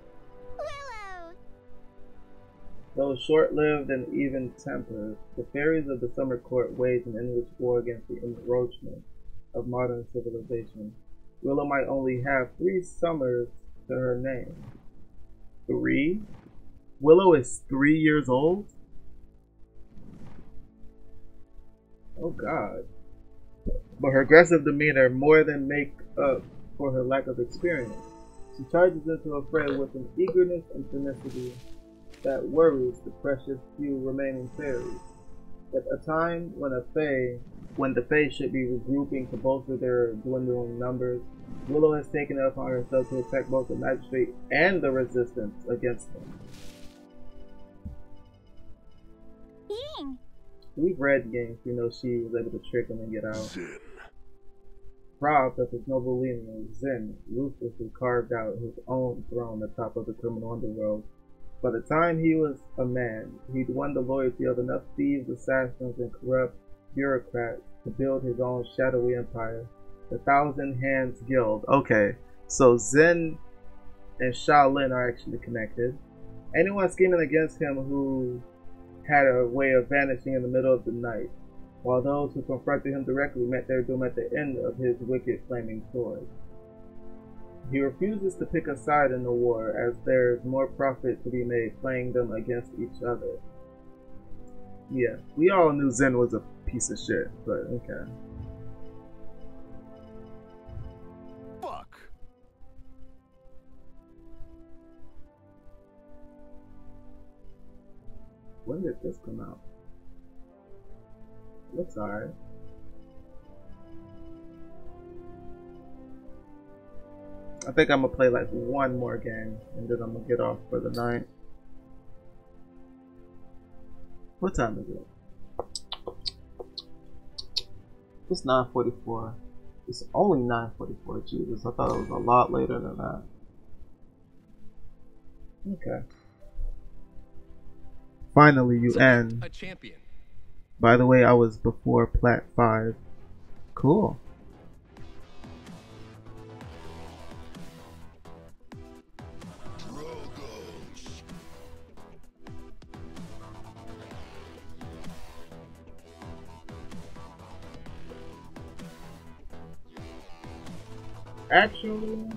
Willow. Though short-lived and even-tempered, the fairies of the Summer Court waged an endless war against the encroachment of modern civilization. Willow might only have 3 summers to her name. 3? Willow is 3 years old? Oh god. But her aggressive demeanor more than make up for her lack of experience. She charges into a fray with an eagerness and tenacity that worries the precious few remaining fairies. At a time when the Fae should be regrouping to bolster their dwindling numbers, Willow has taken it upon herself to attack both the magistrate and the resistance against them. Ying. We've read games, we know she was able to trick him and get out. Zin. Robbed of his noble lineage, Zen ruthlessly carved out his own throne atop of the criminal underworld. By the time he was a man, he'd won the loyalty of enough thieves, assassins, and corrupt bureaucrats to build his own shadowy empire, the Thousand Hands Guild. Okay, so Zen and Shaolin are actually connected. Anyone scheming against him who had a way of vanishing in the middle of the night, while those who confronted him directly met their doom at the end of his wicked flaming sword. He refuses to pick a side in the war, as there is more profit to be made playing them against each other. Yeah, we all knew Zen was a piece of shit, but okay. Fuck. When did this come out? Looks alright. I think I'm gonna play like one more game and then I'm gonna get off for the night. What time is it? It's 9:44. It's only 9:44. Jesus, I thought it was a lot later than that. Okay. Finally, you Select end. a champion. By the way, I was before Plat 5. Cool. Actually,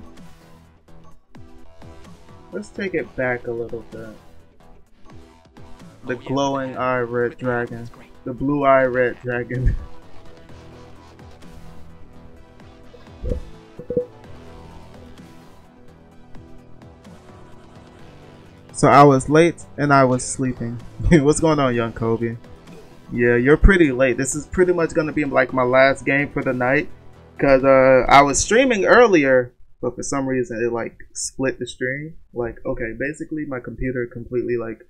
let's take it back a little bit. The glowing eye red dragon. The blue eye red dragon. So I was late and I was sleeping. What's going on, young Kobe? Yeah, you're pretty late. This is pretty much gonna be like my last game for the night. Cause I was streaming earlier, but for some reason it like split the stream. Like, okay, basically my computer completely like,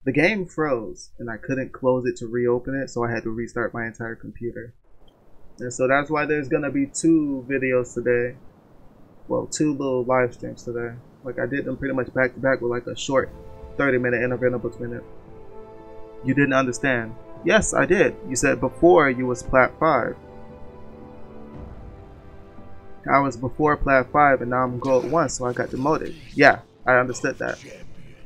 the game froze and I couldn't close it to reopen it, so I had to restart my entire computer. And so that's why there's gonna be 2 videos today. Well, 2 little live streams today. Like I did them pretty much back to back with like a short 30-minute interval between it. You didn't understand. Yes, I did. You said before you was Plat 5. I was before Plat 5 and now I'm Gold 1, so I got demoted. Yeah, I understood that.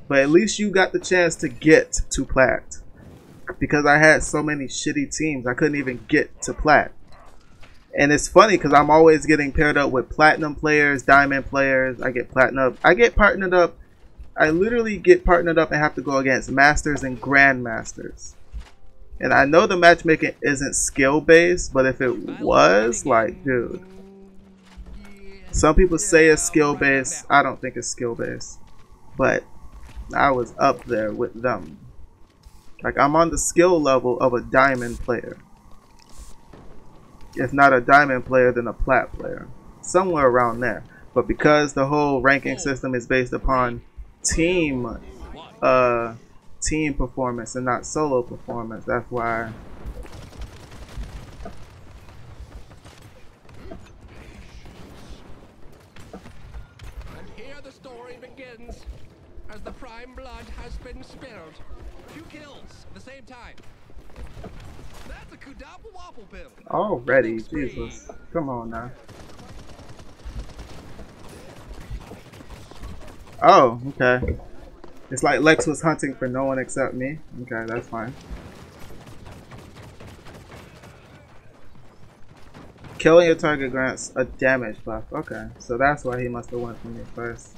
But at least you got the chance to get to Plat. Because I had so many shitty teams, I couldn't even get to Plat. And it's funny because I'm always getting paired up with Platinum players, Diamond players. I get Platinum. I get partnered up. I literally get partnered up and have to go against Masters and Grandmasters. And I know the matchmaking isn't skill based, but if it was, like, dude. Some people say it's skill based. I don't think it's skill based. But I was up there with them. Like, I'm on the skill level of a Diamond player. If not a Diamond player, then a Plat player. Somewhere around there. But because the whole ranking system is based upon team performance and not solo performance, that's why. And here the story begins, as the prime blood has been spilled. 2 kills at the same time. That's a Kudapple Wobble build. Already, Jesus. Come on now. Oh, okay. It's like Lex was hunting for no one except me. Okay, that's fine. Killing a target grants a damage buff. Okay, so that's why he must have went for me first.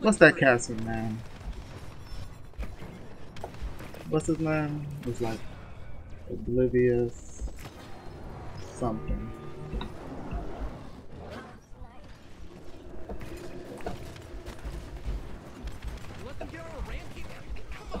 What's that castle name? What's his name? It's like Oblivious something. Let them get on a ranking. Come on.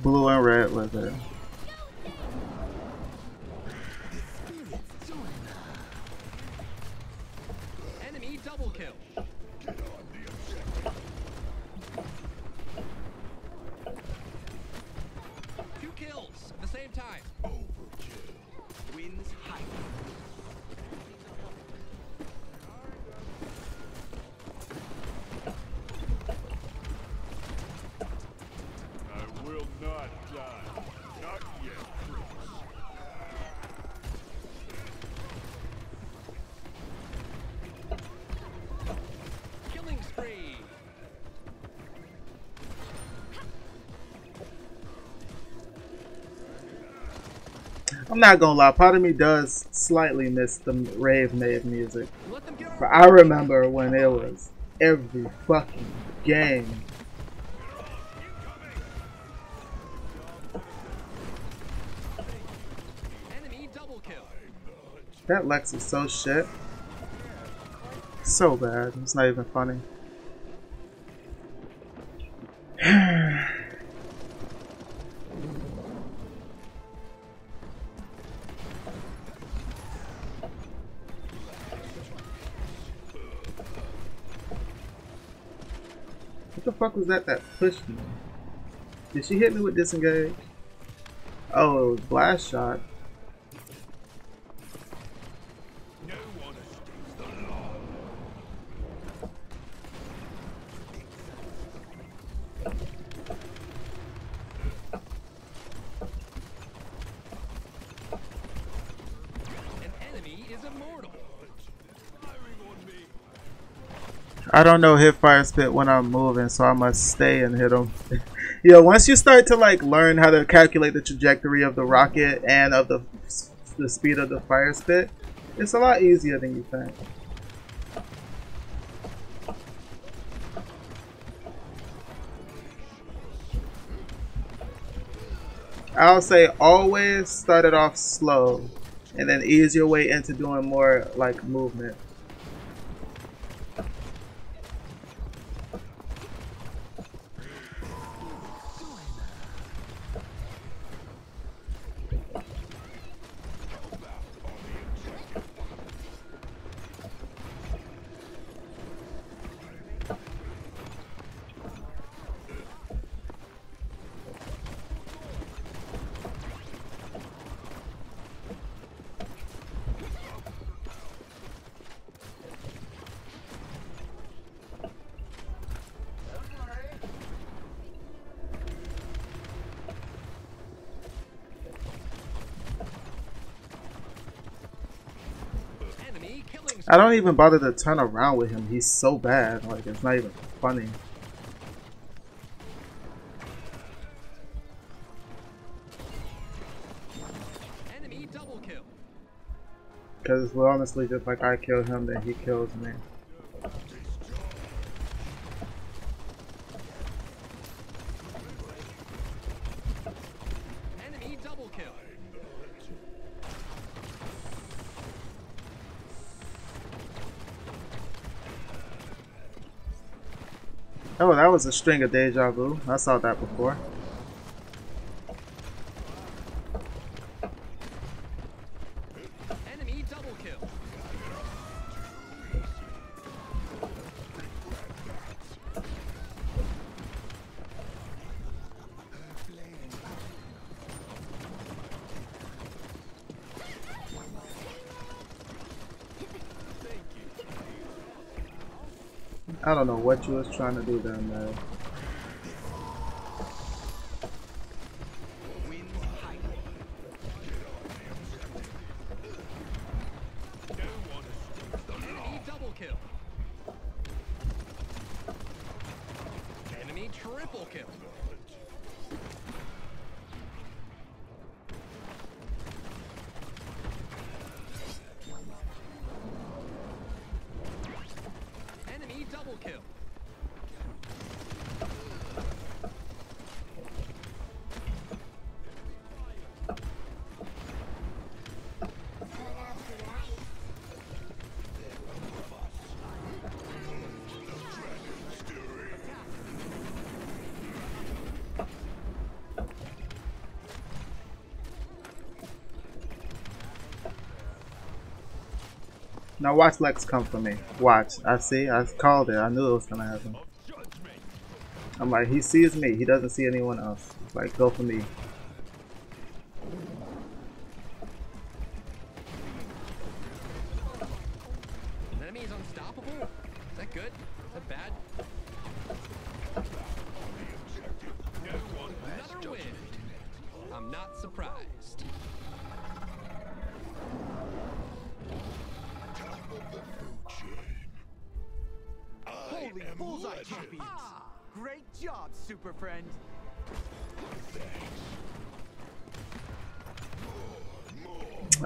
blue and red with it. Enemy double kill. 2 kills at the same time. Wins high. I will not die. Not yet, Prince. Killing spree. I'm not gonna lie, part of me does slightly miss the rave made music. Let them get But I remember when it was every fucking game. enemy double kill. That Lex is so shit. So bad. It's not even funny. What the fuck was that pushed me? Did she hit me with disengage? Oh, it was blast shot. No one escapes the law. An enemy is immortal. Firing on me. I don't know hit fire spit when I'm moving, so I must stay and hit him. Yeah, once you start to like learn how to calculate the trajectory of the rocket and of the speed of the fire spit, it's a lot easier than you think. I'll say always start it off slow and then ease your way into doing more like movement. Enemy killing spree. I don't even bother to turn around with him. He's so bad. Like, it's not even funny. Enemy double kill. Because it's honestly just like I kill him, then he kills me. Enemy double kill. Oh, that was a string of deja vu. I saw that before. Enemy double kill. I don't know what you was trying to do there, man. Wins high. Enemy double kill. Enemy triple kill. Enemy double kill. Now watch Lex come for me. Watch. I see. I called it. I knew it was gonna happen. I'm like, he sees me. He doesn't see anyone else. It's like, go for me. The enemy is unstoppable? Is that good? Is that bad? Another win. I'm not surprised. Holy bullseye champions! Great job, super friend.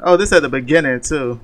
Oh, this at the beginning too.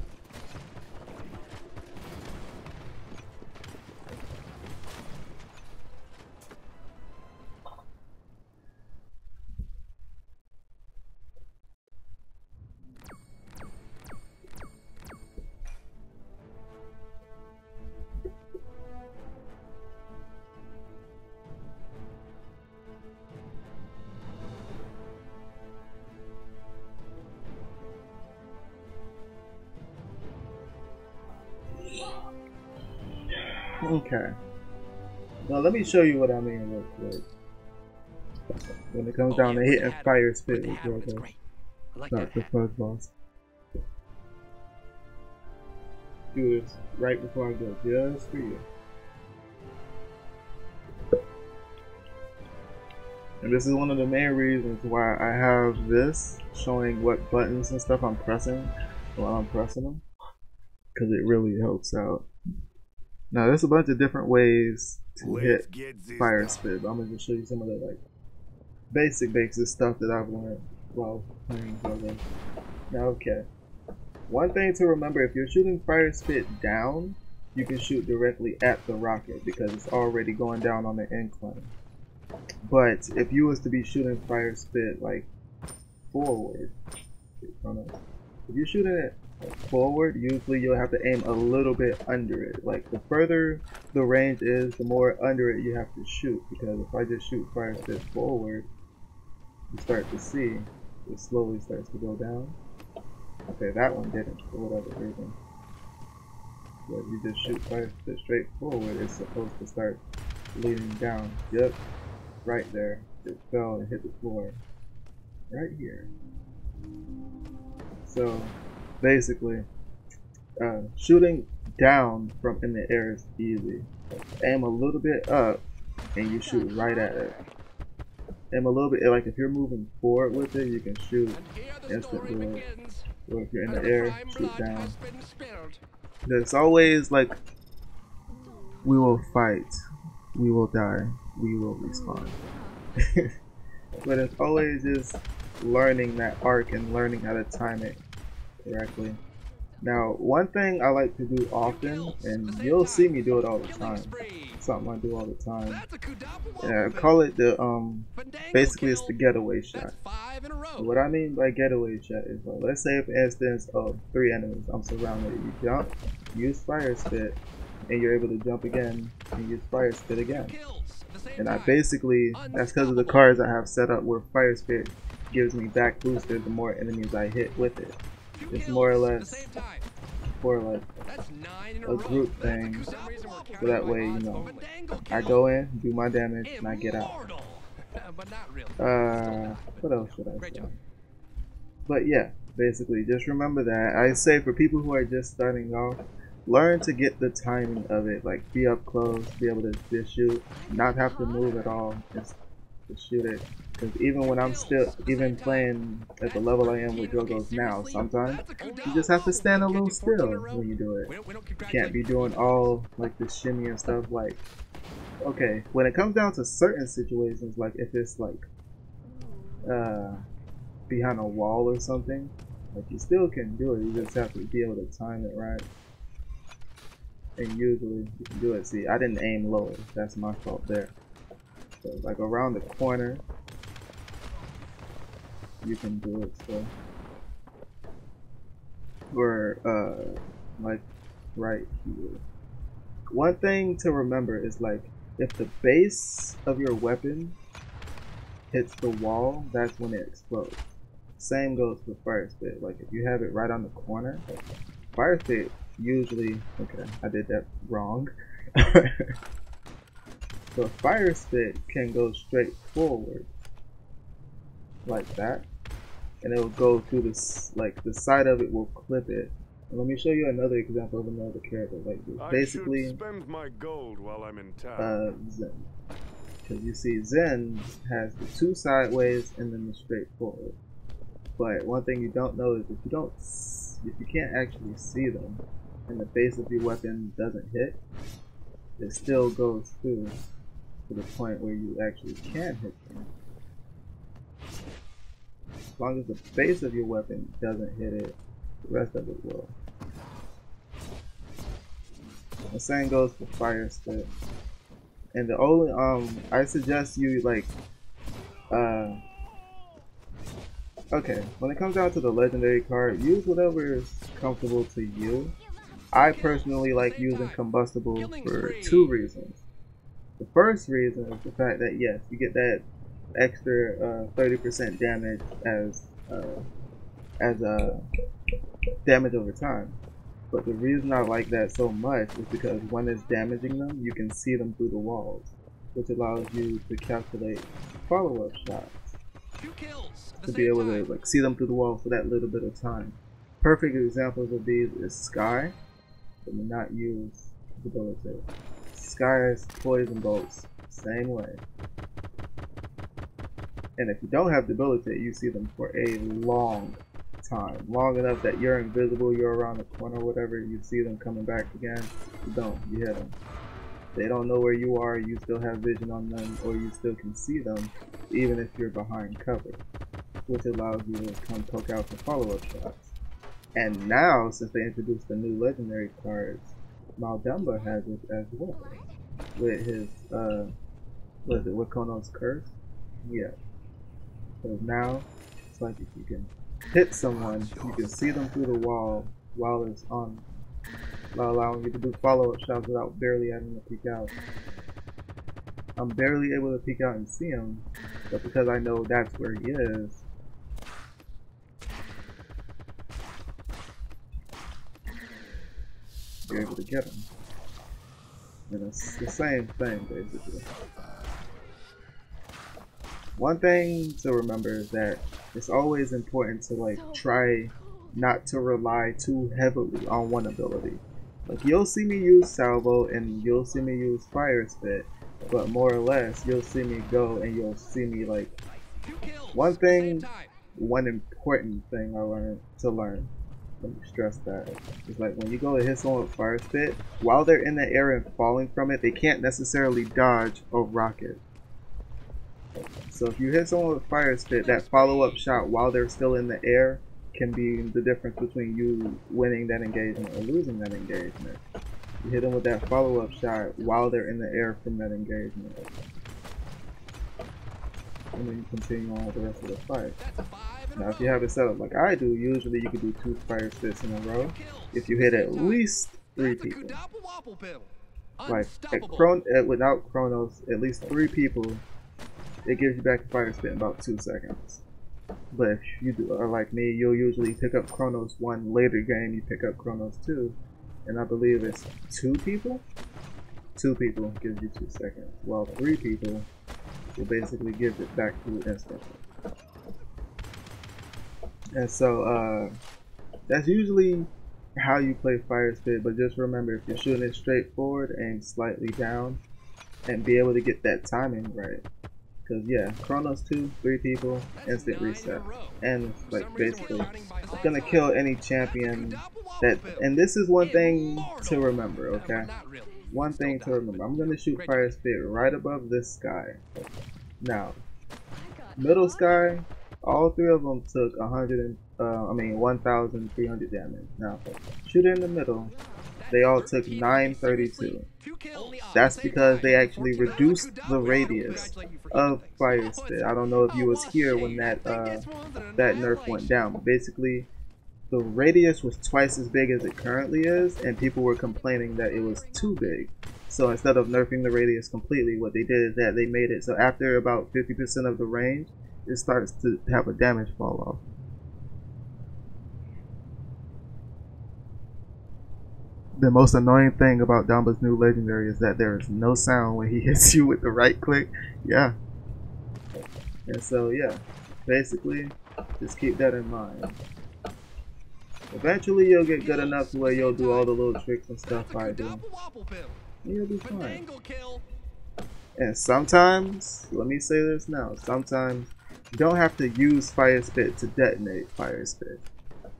Okay. Now let me show you what I mean real quick. When it comes down to hitting fire spit with Drogo. Not the first boss. Do this right before I go, just for you. And this is one of the main reasons why I have this showing what buttons and stuff I'm pressing while I'm pressing them. Because it really helps out. Now there's a bunch of different ways to hit fire spit. I'm gonna just show you some of the like basic stuff that I've learned while playing Drogo. Now okay. One thing to remember, if you're shooting fire spit down, you can shoot directly at the rocket because it's already going down on the incline. But if you was to be shooting fire spit like forward, if you're shooting it forward, usually you'll have to aim a little bit under it. Like the further the range is, the more under it you have to shoot, because if I just shoot fire spit forward, you start to see it slowly starts to go down. Okay, that one didn't for whatever reason. But if you just shoot fire spit straight forward, it's supposed to start leading down. Yep, right there. It fell and hit the floor. Right here. So basically, shooting down from in the air is easy. Aim a little bit up and you shoot right at it. Aim a little bit, like if you're moving forward with it, you can shoot instantly. Or if you're in the air, shoot down. There's always like, we will fight, we will die, we will respawn. But it's always just learning that arc and learning how to time it correctly. Now, one thing I like to do often, and you'll see me do it all the time, something I do all the time. Yeah, I call it the basically it's the getaway shot. What I mean by getaway shot is like, let's say for instance, 3 enemies, I'm surrounded. You jump, use fire spit, and you're able to jump again and use fire spit again. And I basically, that's because of the cards I have set up where fire spit gives me back boosted the more enemies I hit with it. It's more or less for like a group thing, so that way, you know, I go in, do my damage, and I get out. What else should I say? But yeah, basically, just remember that. I say for people who are just starting off, learn to get the timing of it, like be up close, be able to just shoot, not have to move at all, just shoot it. Because even when I'm still, even playing at the level I am with Drogo's now, sometimes you just have to stand a little still when you do it. You can't be doing all like the shimmy and stuff. Like, okay, when it comes down to certain situations, like if it's like behind a wall or something, like you still can do it, you just have to be able to time it right. And usually you can do it. See, I didn't aim lower, that's my fault there. So like around the corner, you can do it still. Or like right here. One thing to remember is like if the base of your weapon hits the wall, that's when it explodes. Same goes for fire spit. Like if you have it right on the corner, fire spit usually, okay, I did that wrong. So fire spit can go straight forward like that, and it will go through this, like the side of it will clip it. And let me show you another example of another character like this. Basically, I should spend my gold while I'm in town. Zen. Because you see Zen has the two sideways and then the straight forward. But one thing you don't know is if you can't actually see them and the base of your weapon doesn't hit, it still goes through to the point where you actually can hit them. As long as the base of your weapon doesn't hit it, the rest of it will. The same goes for fire spit. And the only I suggest you like okay, when it comes down to the legendary card, use whatever is comfortable to you. I personally like using combustible for two reasons. The first reason is the fact that yes, you get that extra 30% damage as damage over time. But the reason I like that so much is because when it's damaging them, you can see them through the walls, which allows you to calculate follow-up shots to be able to like see them through the wall for that little bit of time. Perfect examples of these is Sky, but not use debilitate. Sky's poison bolts, same way. And if you don't have debilitate, you see them for a long time. Long enough that you're invisible, you're around the corner or whatever, you see them coming back again, you hit them. They don't know where you are, you still have vision on them, or you still can see them, even if you're behind cover, which allows you to come poke out for follow-up shots. And now, since they introduced the new legendary cards, Maldumba has it as well. With his, what is it, with Kono's Curse? Yeah. So now, it's like if you can hit someone, you can see them through the wall while it's on, while allowing you to do follow-up shots without barely having to peek out. I'm barely able to peek out and see him, but because I know that's where he is, you're able to get him. And it's the same thing, basically. One thing to remember is that it's always important to like try not to rely too heavily on one ability. Like you'll see me use salvo and you'll see me use fire spit, but more or less you'll see me go and you'll see me like one important thing I learned to learn. Let me stress that. It's like when you go to hit someone with fire spit, while they're in the air and falling from it, they can't necessarily dodge a rocket. So if you hit someone with fire spit, that follow-up shot while they're still in the air can be the difference between you winning that engagement or losing that engagement. You hit them with that follow-up shot while they're in the air from that engagement. And then you continue on with the rest of the fight. Now if you have it set up like I do, usually you can do 2 fire spits in a row if you hit at least 3 people. Like without Chronos, at least 3 people, it gives you back a fire spit in about 2 seconds. But if you are like me, you'll usually pick up Chronos 1, later game you pick up Chronos 2, and I believe it's 2 people? 2 people gives you 2 seconds, while 3 people will basically give it back to you instantly. And so that's usually how you play fire spit, but just remember if you're shooting it straight forward, aim slightly down and be able to get that timing right. Because yeah, Chronos 2, 3 people, instant reset. And it's like basically gonna kill any champion that, and this is one thing to remember, okay? One thing to remember. I'm gonna shoot fire spit right above this Sky. Now, middle Sky, all 3 of them took 1,300 damage. Now, shoot in the middle, they all took 932. That's because they actually reduced the radius of fire spit. I don't know if you was here when that that nerf went down, but basically the radius was twice as big as it currently is, and people were complaining that it was too big. So instead of nerfing the radius completely, what they did is that they made it so after about 50% of the range, it starts to have a damage fall off. the most annoying thing about Damba's new legendary is that there is no sound when he hits you with the right click. Yeah. And so yeah, basically, just keep that in mind. Eventually you'll get good enough to where you'll do all the little tricks and stuff I do. And you'll be fine. And sometimes, let me say this now, sometimes you don't have to use Fire Spit to detonate Fire Spit.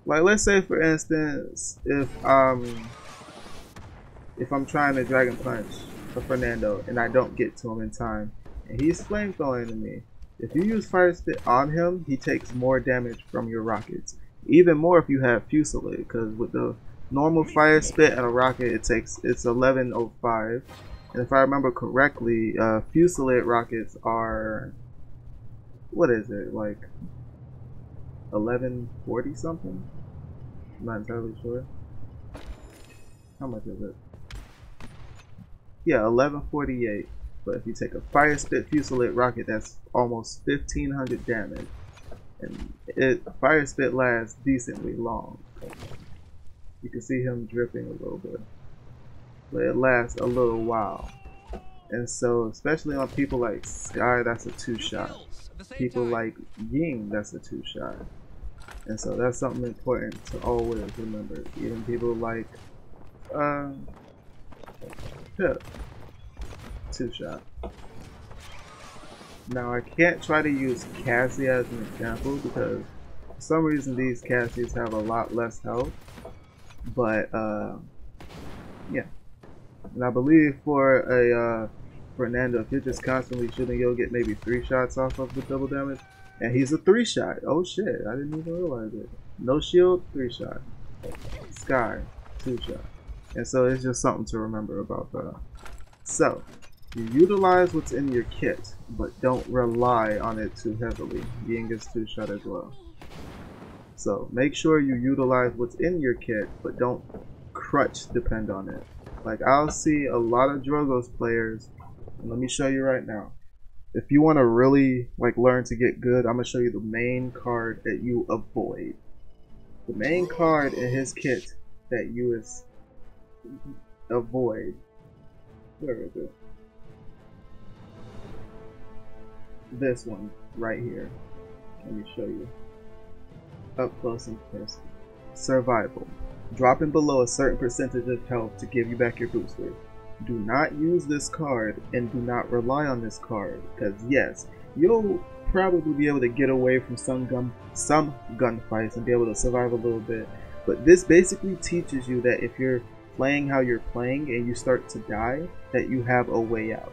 Like, let's say for instance, if I'm trying to Dragon Punch a Fernando and I don't get to him in time, and he's flamethrowing to me, if you use Fire Spit on him, he takes more damage from your rockets. Even more if you have Fusillade, because with the normal Fire Spit and a rocket, it's 1105. And if I remember correctly, Fusillade rockets are, what is it, like 1140 something? I'm not entirely sure. How much is it? Yeah, 1148. But if you take a Fire Spit Fusillade rocket, that's almost 1500 damage. And Fire Spit lasts decently long. You can see him dripping a little bit. But it lasts a little while. And so, especially on people like Sky, that's a 2-shot. People like Ying, that's a 2-shot. And so that's something important to always remember. Even people like Pip, 2-shot. Now I can't try to use Cassie as an example because for some reason these Cassies have a lot less health. But yeah. And I believe for a Fernando, if you're just constantly shooting, you'll get maybe 3 shots off of the double damage. And he's a 3-shot. Oh shit, I didn't even realize it. No shield, 3-shot. Sky, 2-shot. And so it's just something to remember about that. So, you utilize what's in your kit, but don't rely on it too heavily. Ying is 2-shot as well. So, make sure you utilize what's in your kit, but don't crutch depend on it. Like, I'll see a lot of Drogo's players, and let me show you right now. If you want to really like learn to get good, I'm going to show you the main card that you avoid. The main card in his kit that you avoid. Where is it? This one right here. Let me show you. Up close and personal. Survival. Dropping below a certain percentage of health to give you back your booster. Do not use this card and do not rely on this card, because yes, you'll probably be able to get away from some gunfights and be able to survive a little bit, but this basically teaches you that if you're playing how you're playing and you start to die, that you have a way out.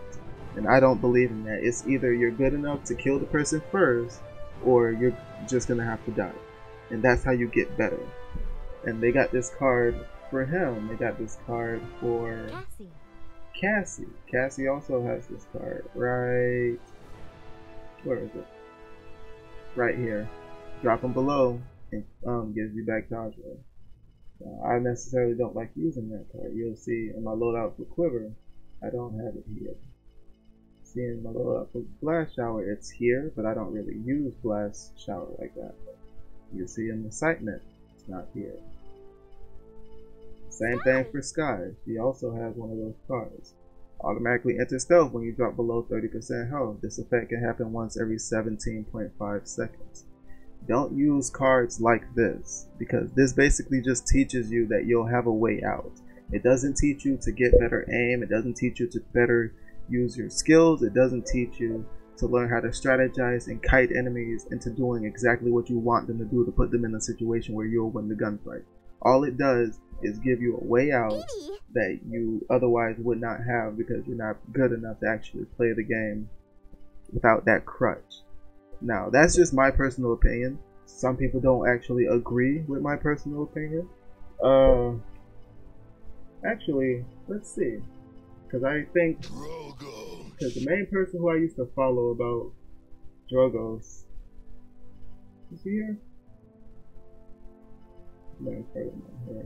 And I don't believe in that. It's either you're good enough to kill the person first, or you're just gonna have to die. And that's how you get better. And they got this card for him. They got this card for Cassie. Cassie also has this card. Right. Where is it? Right here. Drop them below and gives you back dodge roll. I necessarily don't like using that card. You'll see in my loadout for Quiver, I don't have it here. See in my loadout for Blast Shower, it's here, but I don't really use Blast Shower like that. You see in the Sight-Net, it's not here. Same thing for Sky. She also has one of those cards. Automatically enter stealth when you drop below 30% health. This effect can happen once every 17.5 seconds. Don't use cards like this, because this basically just teaches you that you'll have a way out. It doesn't teach you to get better aim. It doesn't teach you to better use your skills. It doesn't teach you to learn how to strategize and kite enemies into doing exactly what you want them to do to put them in a situation where you'll win the gunfight. All it does is give you a way out that you otherwise would not have because you're not good enough to actually play the game without that crutch. Now, that's just my personal opinion. Some people don't actually agree with my personal opinion. Actually, let's see. Because I think, because the main person who I used to follow about Drogos, is he here? Main part of my hair.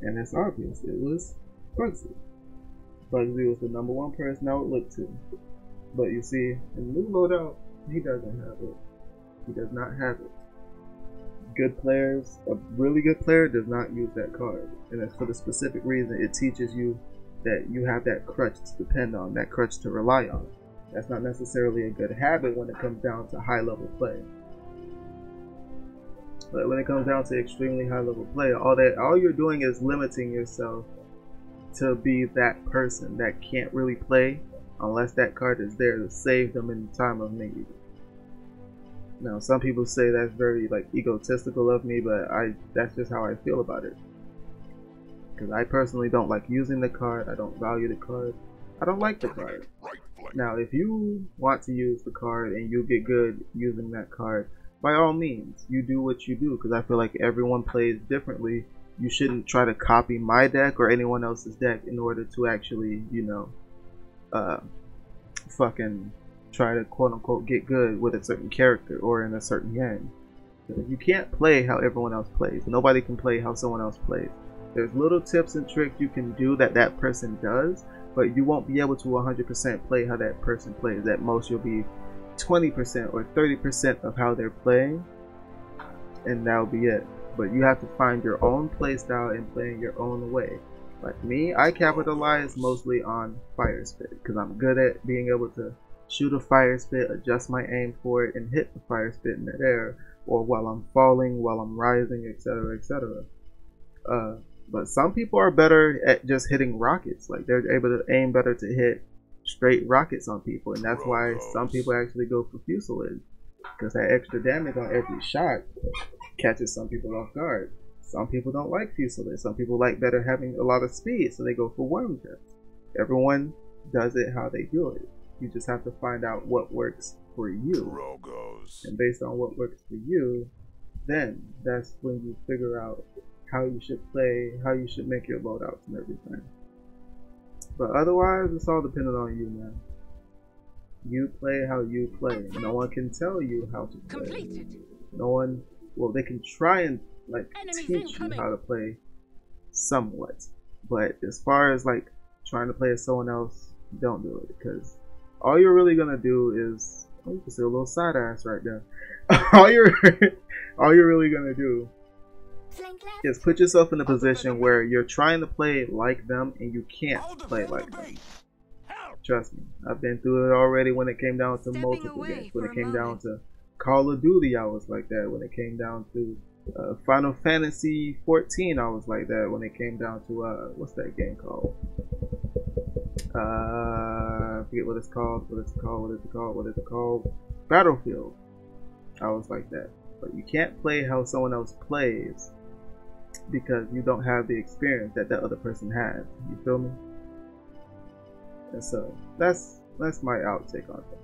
And it's obvious, it was Bugsy. Bugsy was the #1 person I would look to. But you see, in the new loadout, he doesn't have it. He does not have it. good players, a really good player does not use that card, and that's for the specific reason it teaches you that you have that crutch to depend on, that crutch to rely on. That's not necessarily a good habit when it comes down to high level play. But when it comes down to extremely high level play, all you're doing is limiting yourself to be that person that can't really play unless that card is there to save them in time of need. Now, some people say that's very like egotistical of me, but that's just how I feel about it. Because I personally don't like using the card. I don't value the card. I don't like the card. Now, if you want to use the card and you get good using that card, by all means, you do what you do. Because I feel like everyone plays differently. You shouldn't try to copy my deck or anyone else's deck in order to actually, you know, fucking try to quote unquote get good with a certain character or in a certain game. You can't play how everyone else plays. Nobody can play how someone else plays. There's little tips and tricks you can do that person does, but you won't be able to 100% play how that person plays. At most you'll be 20% or 30% of how they're playing, and that'll be it. But you have to find your own play style and play in your own way. Like me, I capitalize mostly on fire spit because I'm good at being able to shoot a fire spit, adjust my aim for it, and hit the fire spit in the air, or while I'm falling, while I'm rising, etc., etc. But some people are better at just hitting rockets. Like they're able to aim better to hit straight rockets on people, and that's why some people actually go for fuselage, because that extra damage on every shot catches some people off guard. Some people don't like fuselage. Some people like better having a lot of speed, so they go for worm jets. Everyone does it how they do it. You just have to find out what works for you. And based on what works for you, then that's when you figure out how you should play, how you should make your loadouts and everything. But otherwise, it's all dependent on you, man. You play how you play. No one can tell you how to play. Completed. No one, well, they can try and like Enemies teach you incoming. how to play somewhat. But as far as like trying to play as someone else, don't do it, because all you're really gonna do is, oh, you can see a little side ass right there. all you're really gonna do is put yourself in a position where you're trying to play like them and you can't play like them. Trust me, I've been through it already when it came down to multiple games. When it came down to Call of Duty, I was like that. When it came down to Final Fantasy 14, I was like that. When it came down to what's that game called? I forget what it's called. What is it called? Battlefield. I was like that. But you can't play how someone else plays because you don't have the experience that that other person has. You feel me? And so that's my outtake on it.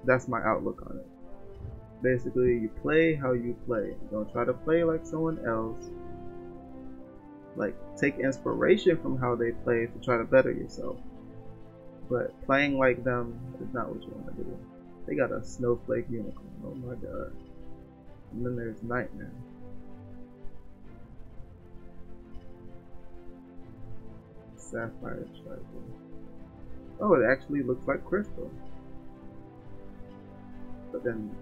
That's my outlook on it. Basically, you play how you play. Don't try to play like someone else. Like, take inspiration from how they play to try to better yourself. But playing like them is not what you want to do. They got a snowflake unicorn. Oh my god. And then there's Nightmare. Sapphire Striker. Oh, it actually looks like crystal. But then,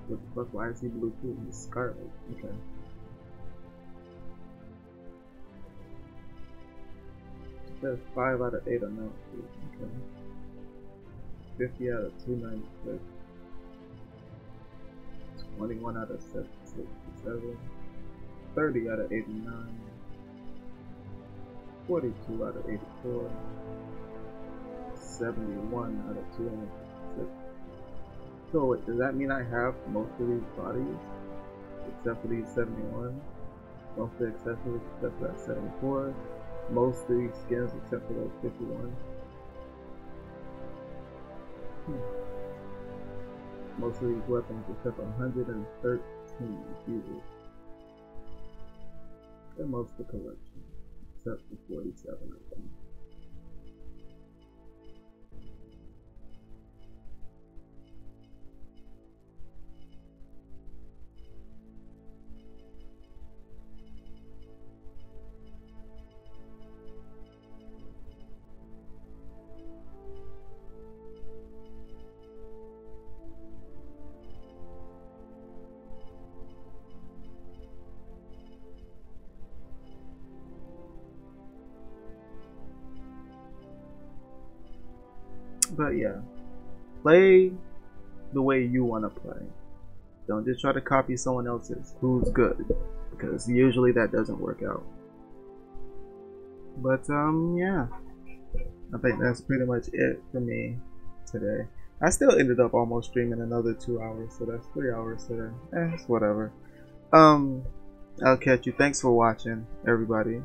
what the fuck? Why is he blue too? He's scarlet. Okay. That's 5 out of 8 on that. Okay. 50 out of 296. 21 out of 67. 30 out of 89. 42 out of 84. 71 out of 206. So wait, does that mean I have most of these bodies? Except for these 71? Most of the accessories except for that 74? Most of these skins except for those 51? Most of these weapons except for 113 users. And most of the collection except for 47 of them. But yeah, play the way you want to play. Don't just try to copy someone else's who's good, because usually that doesn't work out. But yeah, I think that's pretty much it for me today. I still ended up almost streaming another 2 hours, so that's 3 hours today. It's whatever. I'll catch you. Thanks for watching, everybody.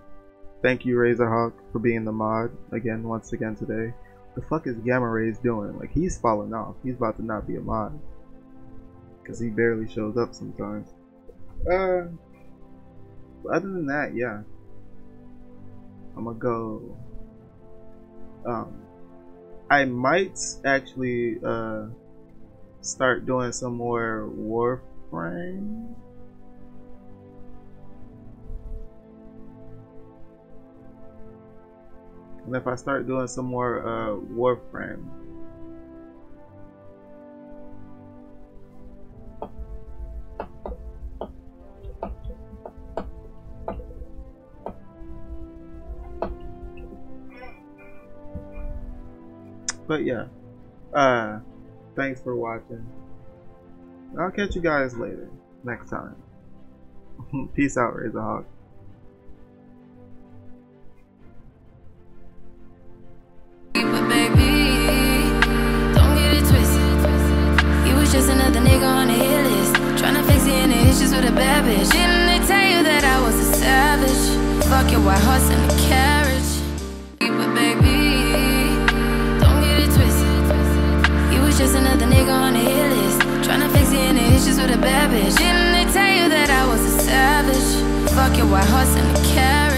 Thank you, Razorhawk, for being the mod again, once again today. The fuck is Gamma Rays doing? Like, he's falling off. He's about to not be a mod, because he barely shows up sometimes. Other than that, yeah, I'm gonna go. I might actually start doing some more warframe. And if I start doing some more warframe, but yeah, thanks for watching. I'll catch you guys later, next time. Peace out, Razorhawk. Just another nigga on the hit list, tryna fix any issues with a bad bitch. Didn't they tell you that I was a savage? Fuck your white horse and a carriage. But baby, don't get it twisted. You was just another nigga on the hit list, tryna fix any issues with a bad bitch. Didn't they tell you that I was a savage? Fuck your white horse and a carriage.